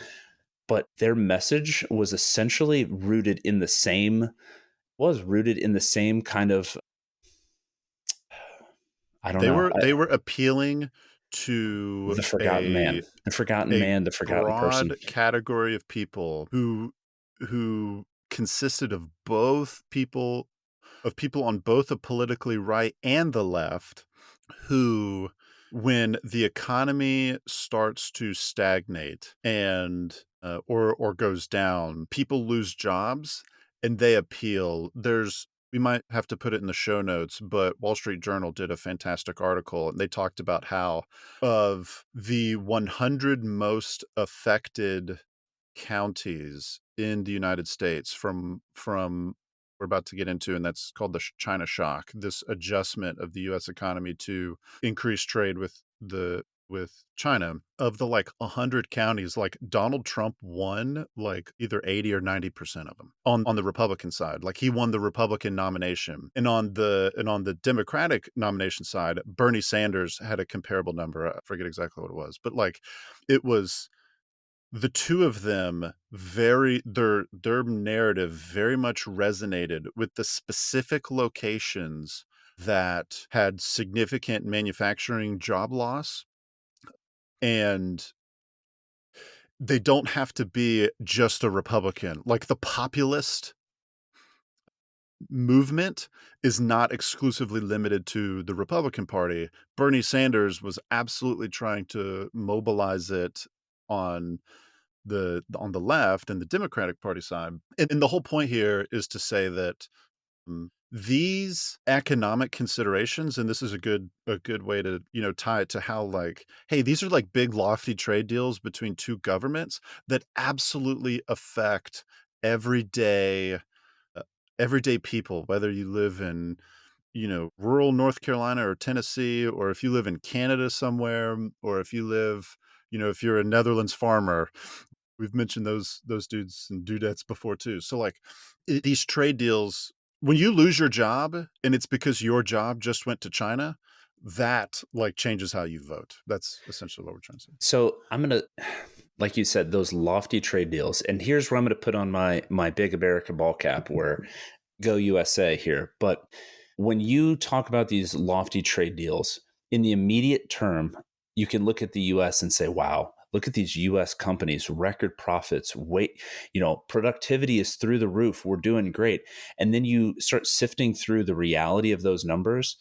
But their message was essentially rooted in the same kind of, I don't know, They were appealing to the forgotten man, a the forgotten person. broad category of people who consisted of people on both the politically right and the left, who, when the economy starts to stagnate and or goes down, people lose jobs and they appeal. We might have to put it in the show notes, but Wall Street Journal did a fantastic article, and they talked about how of the 100 most affected counties in the United States from we're about to get into, and that's called the China shock, this adjustment of the US economy to increase trade with China. Of the like 100 counties, like Donald Trump won like either 80 or 90% of them on the Republican side. Like he won the Republican nomination. And on the Democratic nomination side, Bernie Sanders had a comparable number. I forget exactly what it was, but like it was the two of them, their narrative very much resonated with the specific locations that had significant manufacturing job loss, and they don't have to be just a Republican. Like the populist movement is not exclusively limited to the Republican Party. Bernie Sanders was absolutely trying to mobilize it on the left and the Democratic Party side. And the whole point here is to say that these economic considerations, and this is a good way to tie it to how, like, hey, these are like big lofty trade deals between two governments that absolutely affect everyday everyday people, whether you live in rural North Carolina or Tennessee, or if you live in Canada somewhere, or if you live, if you're a Netherlands farmer. We've mentioned those dudes and dudettes before too. So like these trade deals, when you lose your job and it's because your job just went to China, that like changes how you vote. That's essentially what we're trying to say. So I'm going to, like you said, those lofty trade deals. And here's where I'm going to put on my big American ball cap, where go USA here. But when you talk about these lofty trade deals in the immediate term, you can look at the US and say, wow, look at these US companies, record profits, productivity is through the roof. We're doing great. And then you start sifting through the reality of those numbers.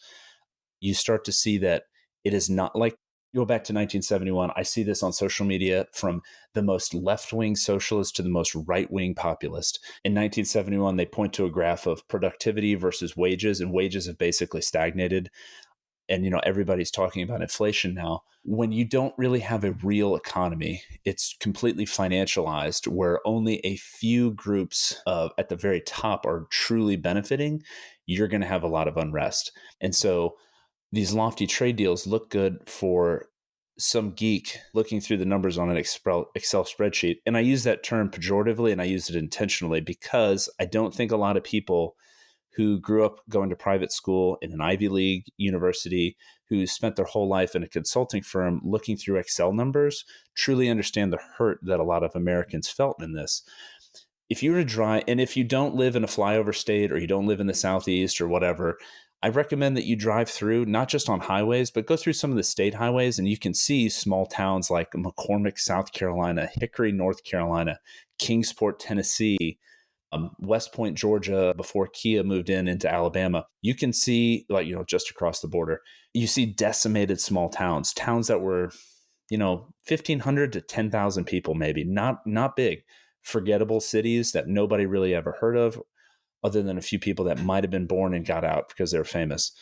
You start to see that it is not like, you go back to 1971. I see this on social media from the most left-wing socialist to the most right-wing populist. In 1971, they point to a graph of productivity versus wages, and wages have basically stagnated. And everybody's talking about inflation now. When you don't really have a real economy, it's completely financialized, where only a few groups at the very top are truly benefiting. You're going to have a lot of unrest. And so these lofty trade deals look good for some geek looking through the numbers on an Excel spreadsheet. And I use that term pejoratively, and I use it intentionally because I don't think a lot of people who grew up going to private school in an Ivy League university, who spent their whole life in a consulting firm looking through Excel numbers, truly understand the hurt that a lot of Americans felt in this. If you were to drive, and if you don't live in a flyover state, or you don't live in the Southeast or whatever, I recommend that you drive through, not just on highways, but go through some of the state highways, and you can see small towns like McCormick, South Carolina, Hickory, North Carolina, Kingsport, Tennessee, West Point, Georgia, before Kia moved into Alabama, you can see, like, just across the border, you see decimated small towns, towns that were, 1,500 to 10,000 people, maybe not big, forgettable cities that nobody really ever heard of, other than a few people that might have been born and got out because they were famous.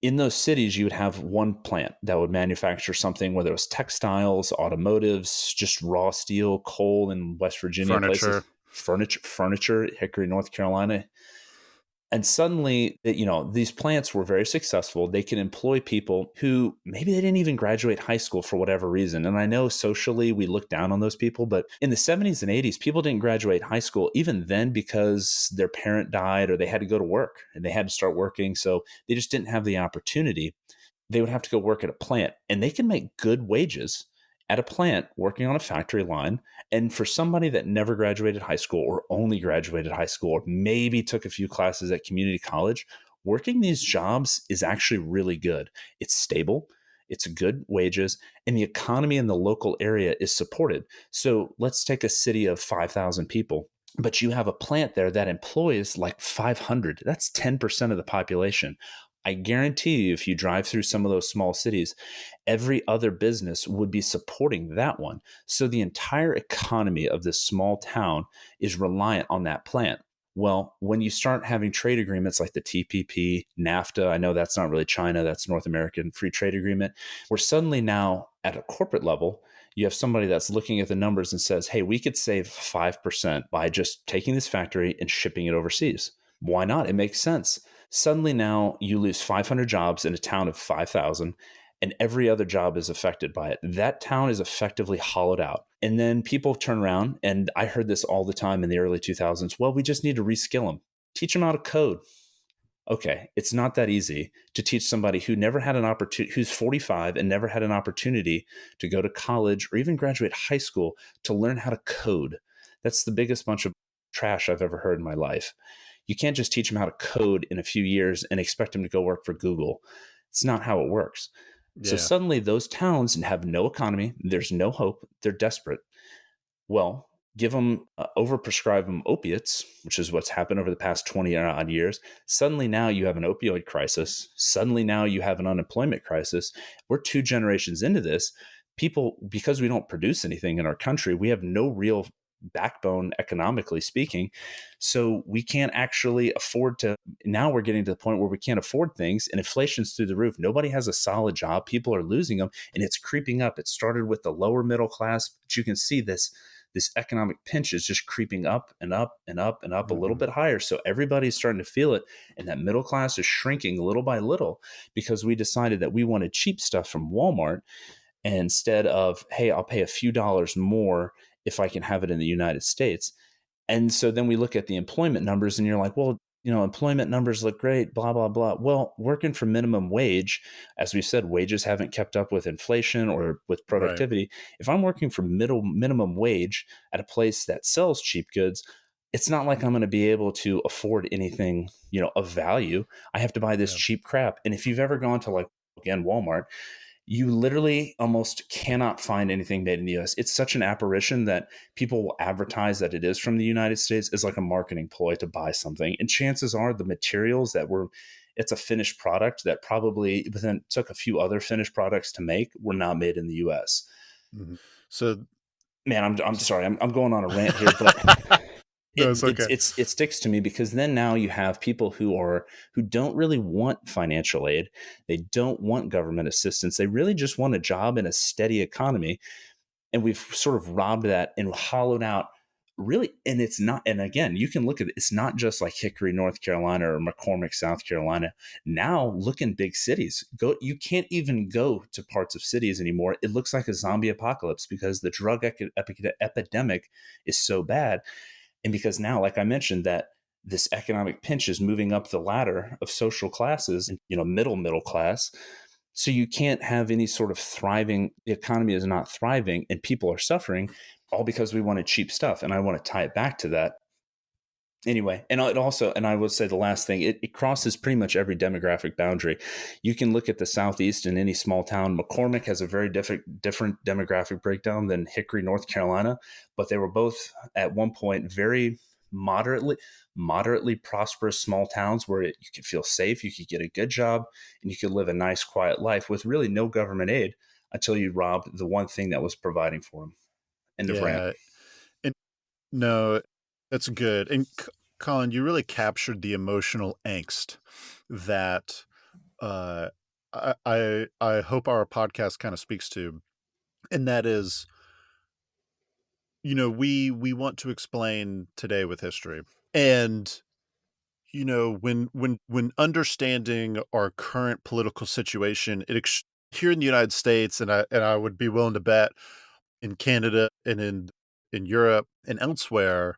In those cities, you would have one plant that would manufacture something, whether it was textiles, automotives, just raw steel, coal in West Virginia, places, Furniture. furniture, Hickory, North Carolina. And suddenly, these plants were very successful. They can employ people who maybe they didn't even graduate high school for whatever reason. And I know socially we look down on those people, but in the 70s and 80s, people didn't graduate high school even then because their parent died or they had to go to work and they had to start working. So they just didn't have the opportunity. They would have to go work at a plant, and they can make good wages at a plant working on a factory line. And for somebody that never graduated high school or only graduated high school or maybe took a few classes at community college, working these jobs is actually really good. It's stable, it's good wages, and the economy in the local area is supported. So let's take a city of 5,000 people, but you have a plant there that employs like 500. That's 10% of the population. I guarantee you, if you drive through some of those small cities, every other business would be supporting that one. So the entire economy of this small town is reliant on that plant. Well, when you start having trade agreements like the TPP, NAFTA, I know that's not really China, that's North American Free Trade Agreement, where suddenly now at a corporate level, you have somebody that's looking at the numbers and says, hey, we could save 5% by just taking this factory and shipping it overseas. Why not? It makes sense. Suddenly now you lose 500 jobs in a town of 5,000, and every other job is affected by it. That town is effectively hollowed out. And then people turn around, and I heard this all the time in the early 2000s. Well, we just need to reskill them, teach them how to code. Okay, it's not that easy to teach somebody who never had an opportunity, who's 45 and never had an opportunity to go to college or even graduate high school to learn how to code. That's the biggest bunch of trash I've ever heard in my life. You can't just teach them how to code in a few years and expect them to go work for Google. It's not how it works. So Yeah. suddenly those towns have no economy. There's no hope. They're desperate. Well, give them, overprescribe them opiates, which is what's happened over the past 20 odd years. Suddenly now you have an opioid crisis. Suddenly now you have an unemployment crisis. We're 2 generations into this. People, because we don't produce anything in our country, we have no real backbone economically speaking. So we can't actually afford to. Now we're getting to the point where we can't afford things, and inflation's through the roof. Nobody has a solid job. People are losing them, and it's creeping up. It started with the lower middle class, but you can see this economic pinch is just creeping up and up and up and up a little Hmm. bit higher. So everybody's starting to feel it. And that middle class is shrinking little by little because we decided that we wanted cheap stuff from Walmart instead of, hey, I'll pay a few dollars more if I can have it in the United States. And so then we look at the employment numbers and you're like, well, employment numbers look great, blah, blah, blah. Well, working for minimum wage, as we said, wages haven't kept up with inflation or with Right. productivity. If I'm working for minimum wage at a place that sells cheap goods, it's not like I'm going to be able to afford anything, of value. I have to buy this Yeah. cheap crap. And if you've ever gone to, like, again, Walmart, you literally almost cannot find anything made in the US. It's such an apparition that people will advertise that it is from the United States as like a marketing ploy to buy something. And chances are the materials it's a finished product that probably within took a few other finished products to make were not made in the US. Hmm. So, Man, I'm so sorry. I'm going on a rant here, but no, it's okay. it sticks to me because then now you have people who don't really want financial aid. They don't want government assistance. They really just want a job in a steady economy. And we've sort of robbed that and hollowed out really. And it's not, and again, you can look at it, it's not just like Hickory, North Carolina or McCormick, South Carolina. Now look in big cities. You can't even go to parts of cities anymore. It looks like a zombie apocalypse because the drug epidemic is so bad. And because now, like I mentioned, that this economic pinch is moving up the ladder of social classes and, middle class. So you can't have any sort of thriving, the economy is not thriving and people are suffering all because we wanted cheap stuff. And I want to tie it back to that. Anyway, and I would say the last thing, it crosses pretty much every demographic boundary. You can look at the Southeast in any small town. McCormick has a very different demographic breakdown than Hickory, North Carolina, but they were both at one point very moderately prosperous small towns where you could feel safe, you could get a good job, and you could live a nice, quiet life with really no government aid until you robbed the one thing that was providing for them. End of rant. Yeah. And no, that's good. And Colin, you really captured the emotional angst that uh, I hope our podcast kind of speaks to, and that is, we want to explain today with history, and when understanding our current political situation, here in the United States, and I would be willing to bet in Canada and in Europe and elsewhere,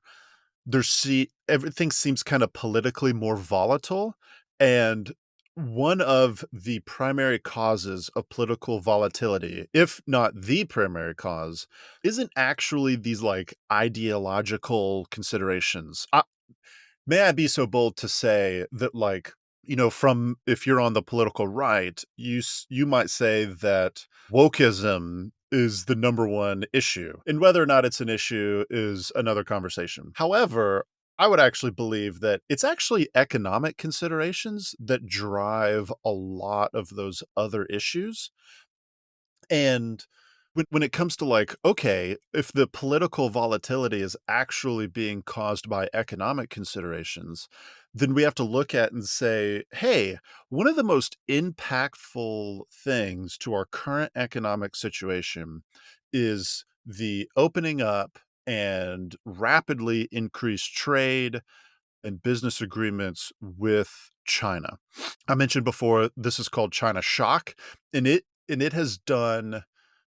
everything seems kind of politically more volatile, and one of the primary causes of political volatility, if not the primary cause, isn't actually these like ideological considerations. May I be so bold to say that, like, from if you're on the political right, you might say that wokeism is the number one issue, and whether or not it's an issue is another conversation. However, I would actually believe that it's actually economic considerations that drive a lot of those other issues. And when it comes to, like, okay, if the political volatility is actually being caused by economic considerations, then we have to look at and say, hey, one of the most impactful things to our current economic situation is the opening up and rapidly increased trade and business agreements with China. I mentioned before this is called China shock, and it has done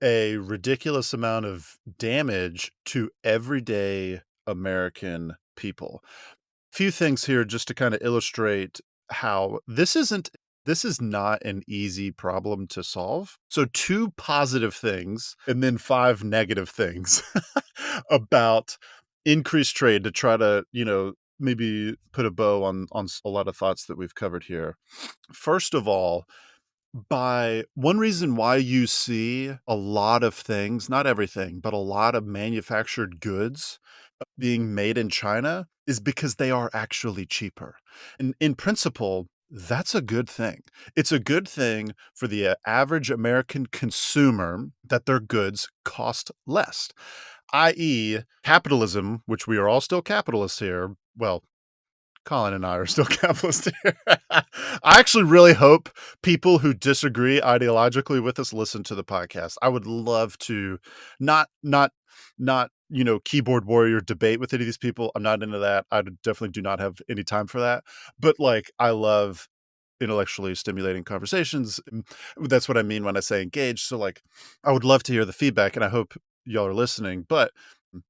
a ridiculous amount of damage to everyday American people. Few things here just to kind of illustrate how this is not an easy problem to solve. So two positive things and then five negative things about increased trade to try to, maybe put a bow on a lot of thoughts that we've covered here. First of all, by one reason why you see a lot of things, not everything, but a lot of manufactured goods being made in China is because they are actually cheaper. And in principle, that's a good thing. It's a good thing for the average American consumer that their goods cost less, i.e., capitalism, which we are all still capitalists here. Well, Colin and I are still capitalists here. I actually really hope people who disagree ideologically with us listen to the podcast. I would love to not keyboard warrior debate with any of these people. I'm not into that. I definitely do not have any time for that. But like, I love intellectually stimulating conversations. That's what I mean when I say engage. So like, I would love to hear the feedback, and I hope y'all are listening. But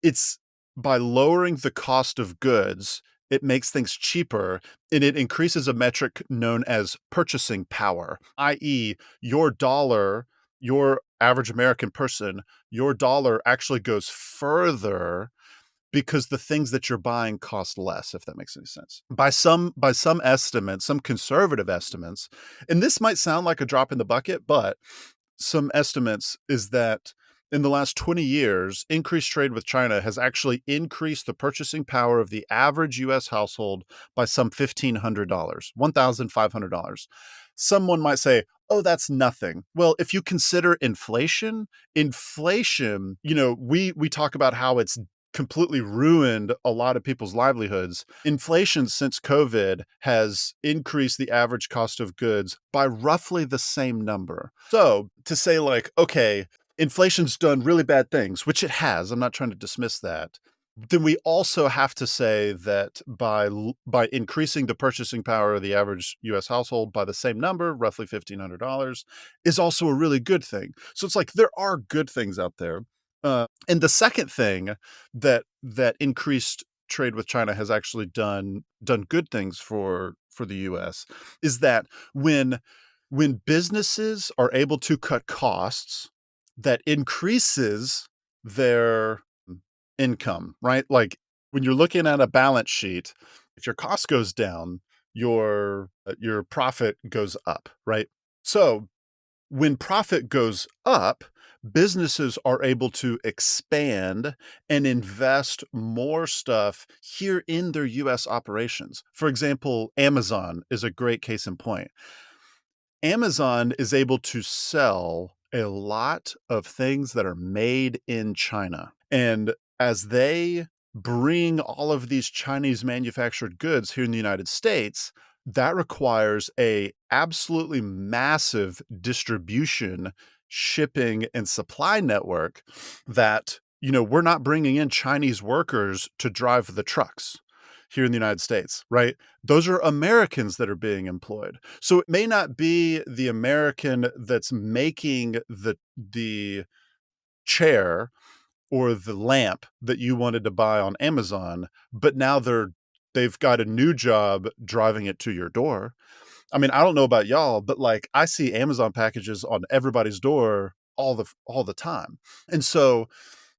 it's by lowering the cost of goods, it makes things cheaper, and it increases a metric known as purchasing power, i.e., your dollar, your average American person, your dollar actually goes further because the things that you're buying cost less, if that makes any sense. By some estimates, some conservative estimates, and this might sound like a drop in the bucket, but some estimates is that in the last 20 years, increased trade with China has actually increased the purchasing power of the average US household by some $1,500, $1,500. Someone might say, oh, that's nothing. Well, if you consider inflation, we talk about how it's completely ruined a lot of people's livelihoods. Inflation since COVID has increased the average cost of goods by roughly the same number. So to say like, okay, inflation's done really bad things, which it has, I'm not trying to dismiss that, then we also have to say that by increasing the purchasing power of the average US household by the same number, roughly $1,500, is also a really good thing. So it's like there are good things out there. And the second thing that increased trade with China has actually done good things for the US is that when businesses are able to cut costs, that increases their income, right? Like when you're looking at a balance sheet, if your cost goes down, your profit goes up, right? So when profit goes up, businesses are able to expand and invest more stuff here in their US operations. For example, Amazon is a great case in point. Amazon is able to sell a lot of things that are made in China. And as they bring all of these Chinese manufactured goods here in the United States, that requires a absolutely massive distribution, shipping, and supply network that, we're not bringing in Chinese workers to drive the trucks here in the United States, right? Those are Americans that are being employed. So it may not be the American that's making the chair or the lamp that you wanted to buy on Amazon, but now they've got a new job driving it to your door. I mean, I don't know about y'all, but like I see Amazon packages on everybody's door all the time. And so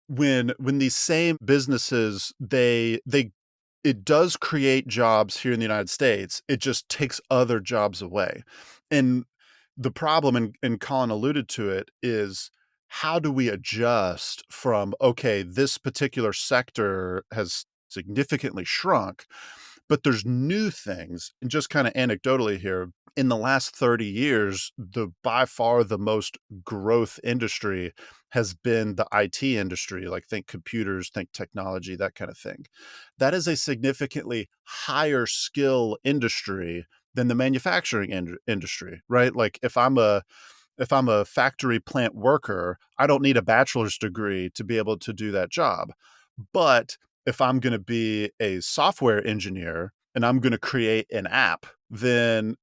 when these same businesses they it does create jobs here in the United States. It just takes other jobs away. And the problem, and Colin alluded to it, is how do we adjust from, okay, this particular sector has significantly shrunk, but there's new things. And just kind of anecdotally here, in the last 30 years, the by far the most growth industry has been the IT industry, like think computers, think technology, that kind of thing. That is a significantly higher skill industry than the manufacturing industry, right? Like if I'm a factory plant worker, I don't need a bachelor's degree to be able to do that job. But if I'm going to be a software engineer and I'm going to create an app, then,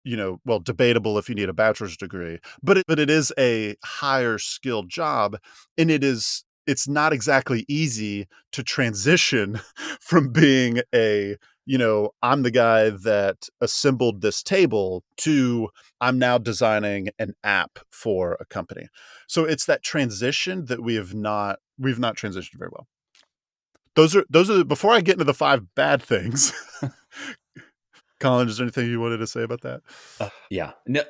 well, debatable if you need a bachelor's degree, but it is a higher skilled job, and it's not exactly easy to transition from being I'm the guy that assembled this table to I'm now designing an app for a company. So it's that transition that we've not transitioned very well. Those are before I get into the 5 bad things. Colin, is there anything you wanted to say about that? Yeah, no,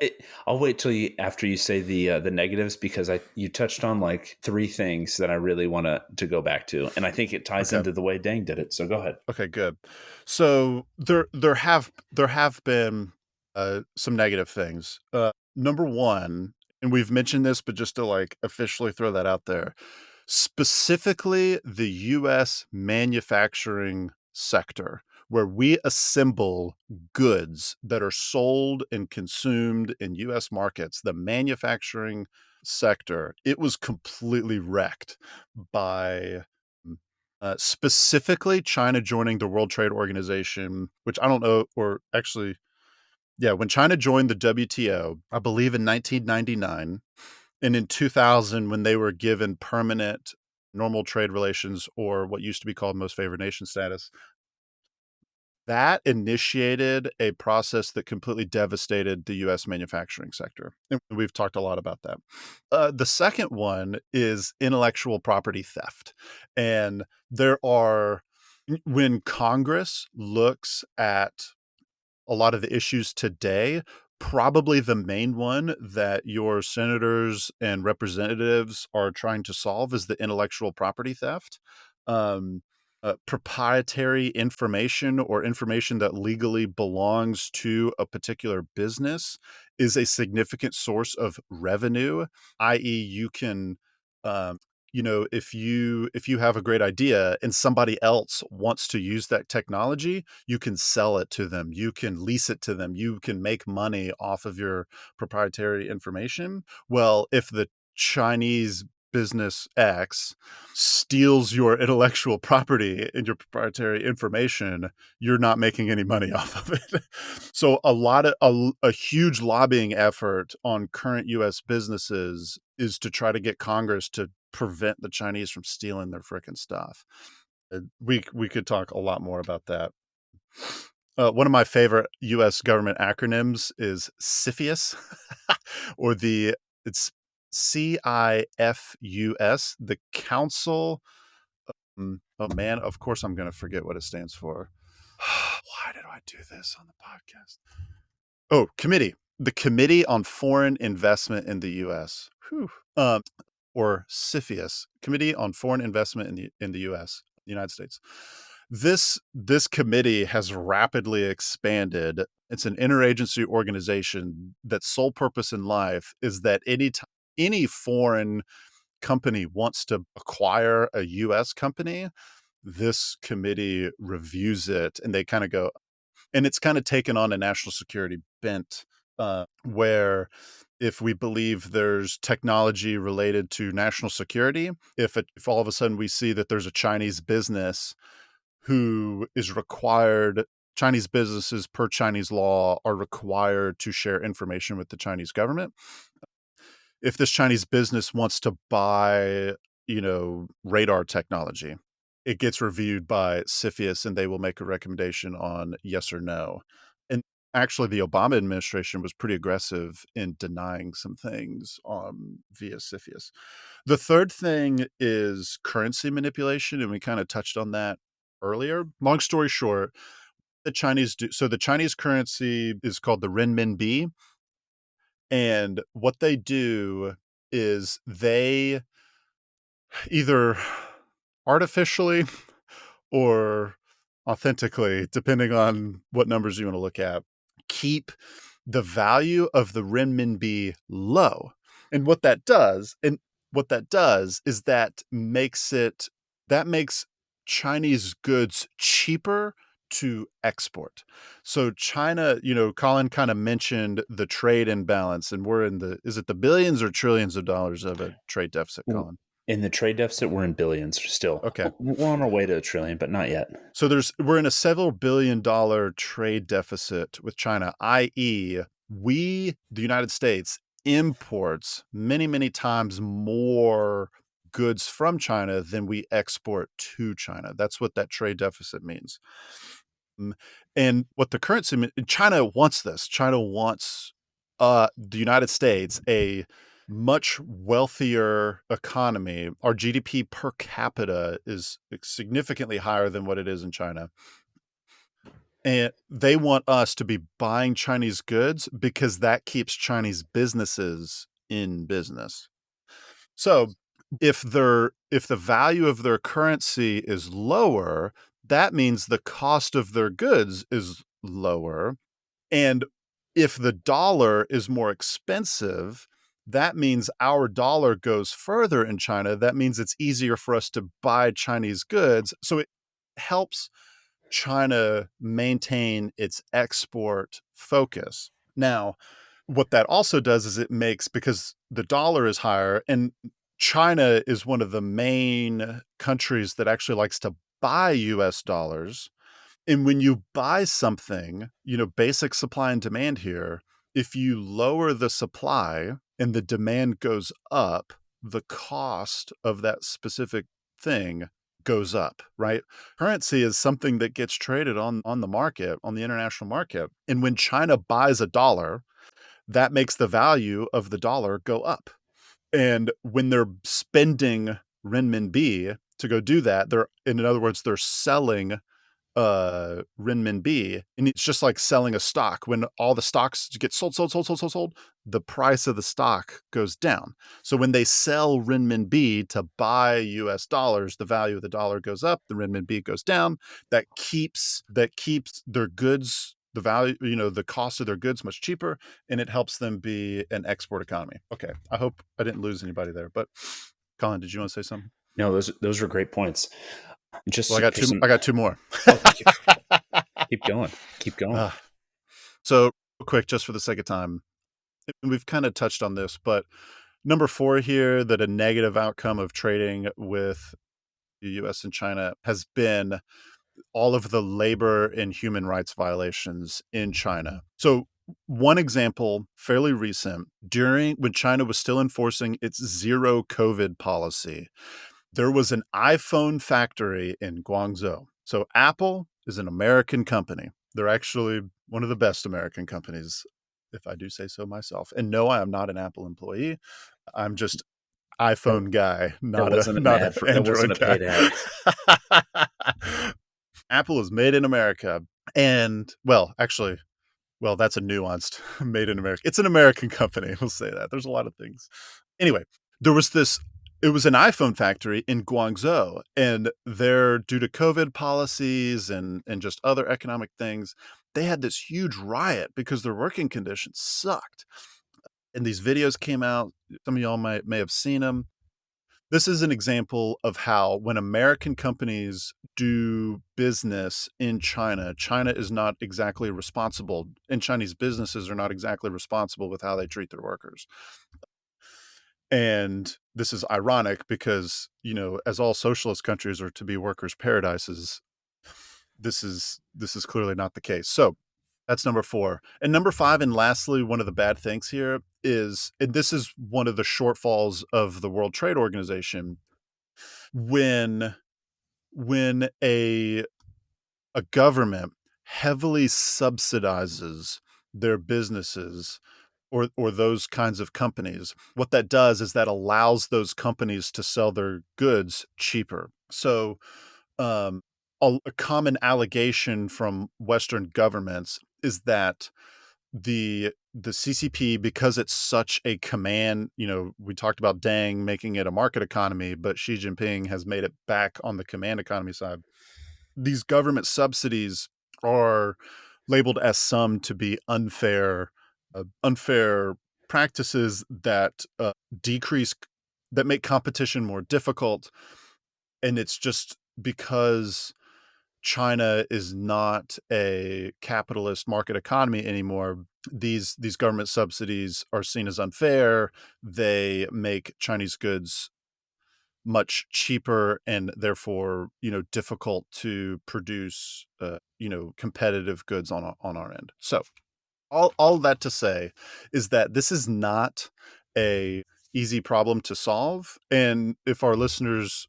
I'll wait till after you say the negatives, because you touched on like 3 things that I really want to go back to, and I think it ties Okay. into the way Dang did it. So go ahead. Okay, good. So there have been some negative things. Number one, and we've mentioned this, but just to like officially throw that out there, specifically the U.S. manufacturing sector, where we assemble goods that are sold and consumed in U.S. markets, the manufacturing sector, it was completely wrecked by specifically China joining the World Trade Organization, which I don't know, or actually, yeah, when China joined the WTO, I believe in 1999, and in 2000, when they were given permanent normal trade relations, or what used to be called most favored nation status, that initiated a process that completely devastated the US manufacturing sector. And we've talked a lot about that. The second one is intellectual property theft. And when Congress looks at a lot of the issues today, probably the main one that your senators and representatives are trying to solve is the intellectual property theft. Um, Proprietary information or information that legally belongs to a particular business is a significant source of revenue, i.e., you can if you have a great idea and somebody else wants to use that technology, you can sell it to them, you can lease it to them, you can make money off of your proprietary information. Well, if the Chinese business X steals your intellectual property and your proprietary information, you're not making any money off of it. So a huge lobbying effort on current US businesses is to try to get Congress to prevent the Chinese from stealing their frickin' stuff. We could talk a lot more about that. One of my favorite U.S. government acronyms is CFIUS, or it's CIFUS, the Council. Oh man, of course I'm going to forget what it stands for. Why did I do this on the podcast? Oh, committee. The Committee on Foreign Investment in the U.S. Whew. or CFIUS, Committee on Foreign Investment in the U.S., the United States. This committee has rapidly expanded. It's an interagency organization that's sole purpose in life is that any foreign company wants to acquire a U.S. company, this committee reviews it, and they kind of go, and it's kind of taken on a national security bent, where if we believe there's technology related to national security, if all of a sudden we see that there's a Chinese business who is required, Chinese businesses per Chinese law are required to share information with the Chinese government. If this Chinese business wants to buy, radar technology, it gets reviewed by CFIUS and they will make a recommendation on yes or no. And actually, the Obama administration was pretty aggressive in denying some things via CFIUS. The third thing is currency manipulation, and we kind of touched on that earlier. Long story short, the Chinese do so. The Chinese currency is called the renminbi, and what they do is they either artificially or authentically, depending on what numbers you want to look at, keep the value of the renminbi low. And what that does is that makes Chinese goods cheaper to export. So China, Colin kind of mentioned the trade imbalance, and we're is it the billions or trillions of dollars of a trade deficit, Colin? In the trade deficit, we're in billions still. Okay. We're on our way to a trillion, but not yet. So we're in a several billion-dollar trade deficit with China, i.e., the United States, imports many, many times more goods from China than we export to China. That's what that trade deficit means. And what the currency, China wants this. China wants the United States, a much wealthier economy. Our GDP per capita is significantly higher than what it is in China. And they want us to be buying Chinese goods because that keeps Chinese businesses in business. So if the value of their currency is lower, that means the cost of their goods is lower. And if the dollar is more expensive, that means our dollar goes further in China. That means it's easier for us to buy Chinese goods. So it helps China maintain its export focus. Now, what that also does is because the dollar is higher, and China is one of the main countries that actually likes to buy US dollars. And when you buy something, basic supply and demand here, if you lower the supply and the demand goes up, the cost of that specific thing goes up, right? Currency is something that gets traded on the market, on the international market. And when China buys a dollar, that makes the value of the dollar go up. And when they're spending renminbi to go do that, in other words, they're selling renminbi, and it's just like selling a stock. When all the stocks get sold, the price of the stock goes down. So when they sell renminbi to buy US dollars, the value of the dollar goes up, the renminbi goes down. That keeps their goods, the value, the cost of their goods much cheaper, and it helps them be an export economy. Okay, I hope I didn't lose anybody there, but Colin, did you want to say something? No, those were great points. I got two more. Oh, keep going. Keep going. So real quick, just for the sake of time, we've kind of touched on this, but number 4 here, that a negative outcome of trading with the U.S. and China has been all of the labor and human rights violations in China. So one example, fairly recent, when China was still enforcing its zero COVID policy, there was an iPhone factory in Guangzhou. So Apple is an American company. They're actually one of the best American companies, if I do say so myself. And no, I am not an Apple employee. I'm just iPhone guy, not an Android guy. Paid ad. Apple is made in America. And that's a nuanced made in America. It's an American company. We'll say that. There's a lot of things. Anyway, there was this it was an iPhone factory in Guangzhou, and they're due to COVID policies and just other economic things, they had this huge riot because their working conditions sucked. And these videos came out. Some of y'all may have seen them. This is an example of how when American companies do business in China, China is not exactly responsible, and Chinese businesses are not exactly responsible with how they treat their workers. And this is ironic because, as all socialist countries are to be workers' paradises, this is clearly not the case. So that's number 4. And number 5, and lastly, one of the bad things here is, and this is one of the shortfalls of the World Trade Organization, when a government heavily subsidizes their businesses or those kinds of companies, what that does is that allows those companies to sell their goods cheaper. So a common allegation from Western governments is that the CCP, because it's such a command, we talked about Deng making it a market economy, but Xi Jinping has made it back on the command economy side. These government subsidies are labeled as some to be unfair practices that decrease, that make competition more difficult. And it's just because China is not a capitalist market economy anymore. These government subsidies are seen as unfair. They make Chinese goods much cheaper and therefore, difficult to produce, competitive goods on our end. So all that to say is that this is not a easy problem to solve. And if our listeners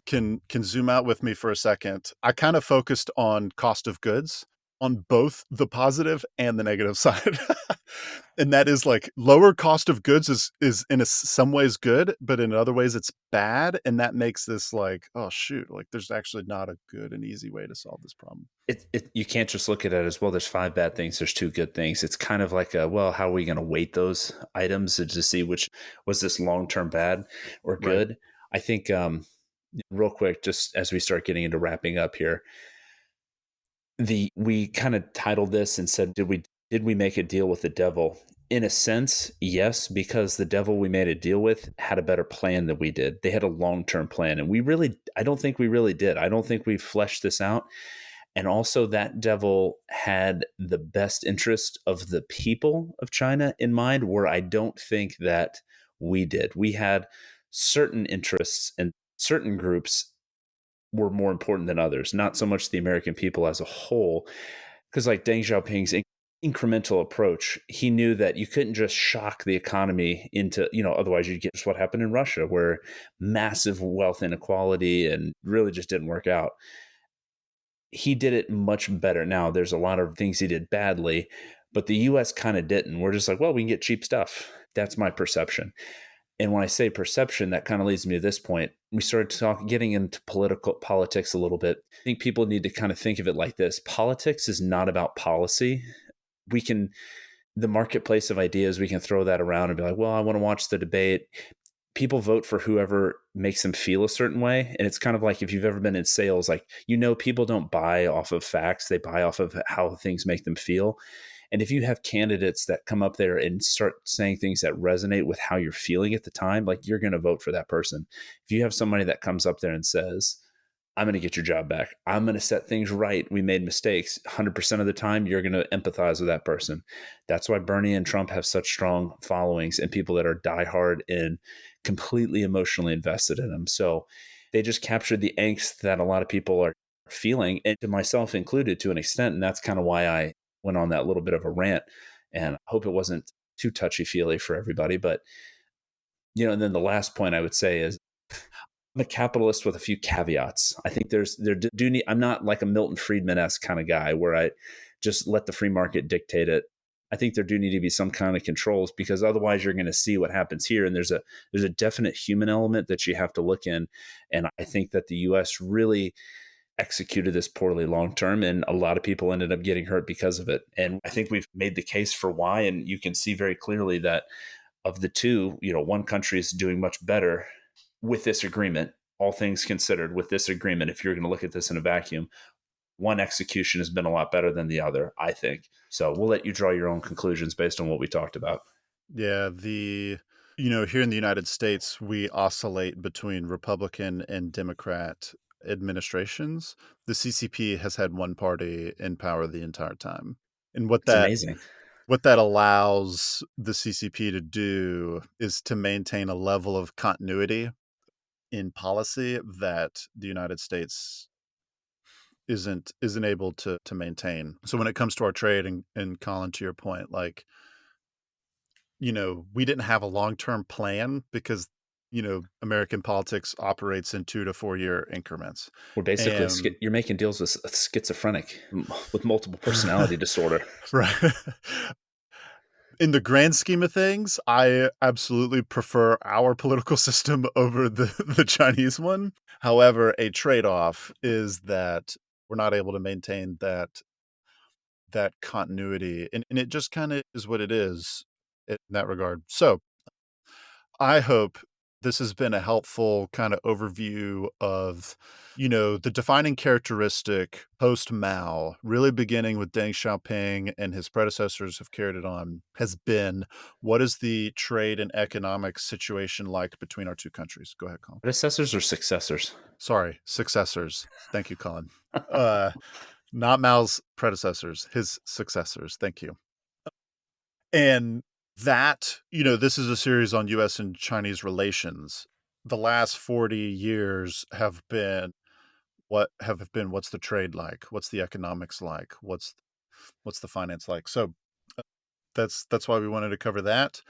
can zoom out with me for a second, I kind of focused on cost of goods on both the positive and the negative side. And that is like lower cost of goods is in some ways good, but in other ways it's bad. And that makes this like, oh shoot, like there's actually not a good and easy way to solve this problem. You can't just look at it as, well, there's 5 bad things, there's 2 good things. It's kind of like well, how are we going to weight those items to see which was this long-term bad or good? Right. I think real quick, just as we start getting into wrapping up here, we kind of titled this and said, did we make a deal with the devil? In a sense, yes, because the devil we made a deal with had a better plan than we did. They had a long-term plan, and I don't think we really did. I don't think we fleshed this out. And also, that devil had the best interest of the people of China in mind, where I don't think that we did. We had certain interests, and certain groups were more important than others, not so much the American people as a whole. Because like Deng Xiaoping's incremental approach, he knew that you couldn't just shock the economy into, otherwise you'd get just what happened in Russia, where massive wealth inequality and really just didn't work out. He did it much better. Now, there's a lot of things he did badly, but the US kind of didn't. We're just like, well, we can get cheap stuff. That's my perception. And when I say perception, that kind of leads me to this point. We started getting into politics a little bit. I think people need to kind of think of it like this. Politics is not about policy. The marketplace of ideas, we can throw that around and be like, well, I want to watch the debate. People vote for whoever makes them feel a certain way. And it's kind of like, if you've ever been in sales, like, people don't buy off of facts. They buy off of how things make them feel. And if you have candidates that come up there and start saying things that resonate with how you're feeling at the time, like, you're going to vote for that person. If you have somebody that comes up there and says, I'm going to get your job back, I'm going to set things right, we made mistakes, 100% of the time, you're going to empathize with that person. That's why Bernie and Trump have such strong followings and people that are diehard and completely emotionally invested in them. So they just captured the angst that a lot of people are feeling, and to myself included to an extent. And that's kind of why I went on that little bit of a rant, and I hope it wasn't too touchy-feely for everybody. But, and then the last point I would say is, I'm a capitalist with a few caveats. I think I'm not like a Milton Friedman-esque kind of guy where I just let the free market dictate it. I think there do need to be some kind of controls, because otherwise you're going to see what happens here. And there's a definite human element that you have to look in. And I think that the US really executed this poorly long term, and a lot of people ended up getting hurt because of it. And I think we've made the case for why. And you can see very clearly that of the two, one country is doing much better with this agreement, all things considered, with this agreement, if you're going to look at this in a vacuum, one execution has been a lot better than the other, I think. So we'll let you draw your own conclusions based on what we talked about. Yeah, here in the United States, we oscillate between Republican and Democrat administrations. The CCP has had one party in power the entire time. And It's amazing. what that allows the CCP to do is to maintain a level of continuity in policy that the United States isn't able to maintain. So when it comes to our trade, and Colin, to your point, like, we didn't have a long-term plan because, American politics operates in 2 to 4 year increments. We're basically, And you're making deals with a schizophrenic with multiple personality disorder. right. In the grand scheme of things, I absolutely prefer our political system over the Chinese one. However, a trade-off is that we're not able to maintain that continuity, and it just kind of is what it is in that regard. So I hope this has been a helpful kind of overview of, the defining characteristic post Mao, really beginning with Deng Xiaoping and his predecessors have carried it on, has been, what is the trade and economic situation like between our two countries? Go ahead, Colin. Predecessors or successors? Sorry, successors. Thank you, Colin. Not Mao's predecessors, his successors. Thank you. And that, this is a series on US and Chinese relations. The last 40 years have been what's the trade like? What's the economics like? What's the finance like? So that's why we wanted to cover that.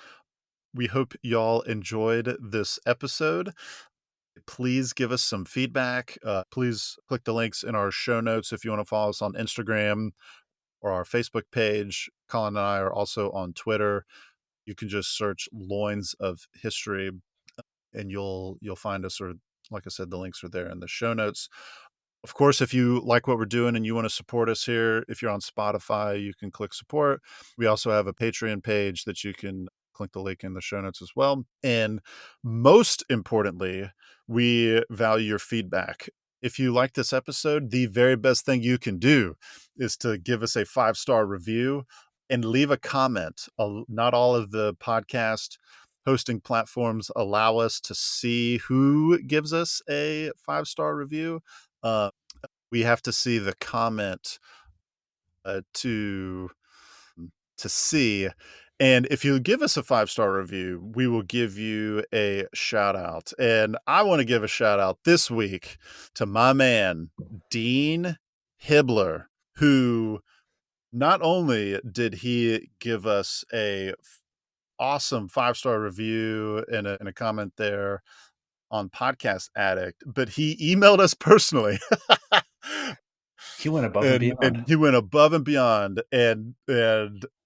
We hope y'all enjoyed this episode. Please give us some feedback. Please click the links in our show notes if you want to follow us on Instagram or our Facebook page. Colin and I are also on Twitter. You can just search Loins of History and you'll find us, or like I said, the links are there in the show notes. Of course, if you like what we're doing and you want to support us here, if you're on Spotify, you can click support. We also have a Patreon page that you can click the link in the show notes as well. And most importantly, we value your feedback. If you like this episode, the very best thing you can do is to give us a 5-star review and leave a comment. Not all of the podcast hosting platforms allow us to see who gives us a 5-star review. We have to see the comment to see. And if you give us a 5-star review, we will give you a shout out. And I want to give a shout out this week to my man, Dean Hibbler, who not only did he give us a awesome 5-star review and a comment there on Podcast Addict, but he emailed us personally. He went above and beyond. And he went above and beyond. And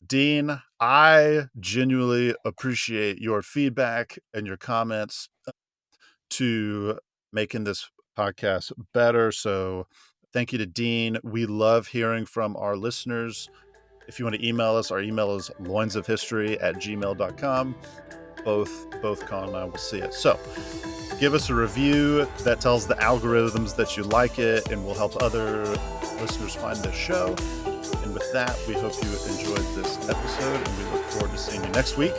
Dean, I genuinely appreciate your feedback and your comments to making this podcast better. So thank you to Dean. We love hearing from our listeners. If you want to email us, our email is loinsofhistory@gmail.com. Both Colin and I will see it. So give us a review that tells the algorithms that you like it and will help other listeners find this show. And with that, we hope you enjoyed this episode and we look forward to seeing you next week.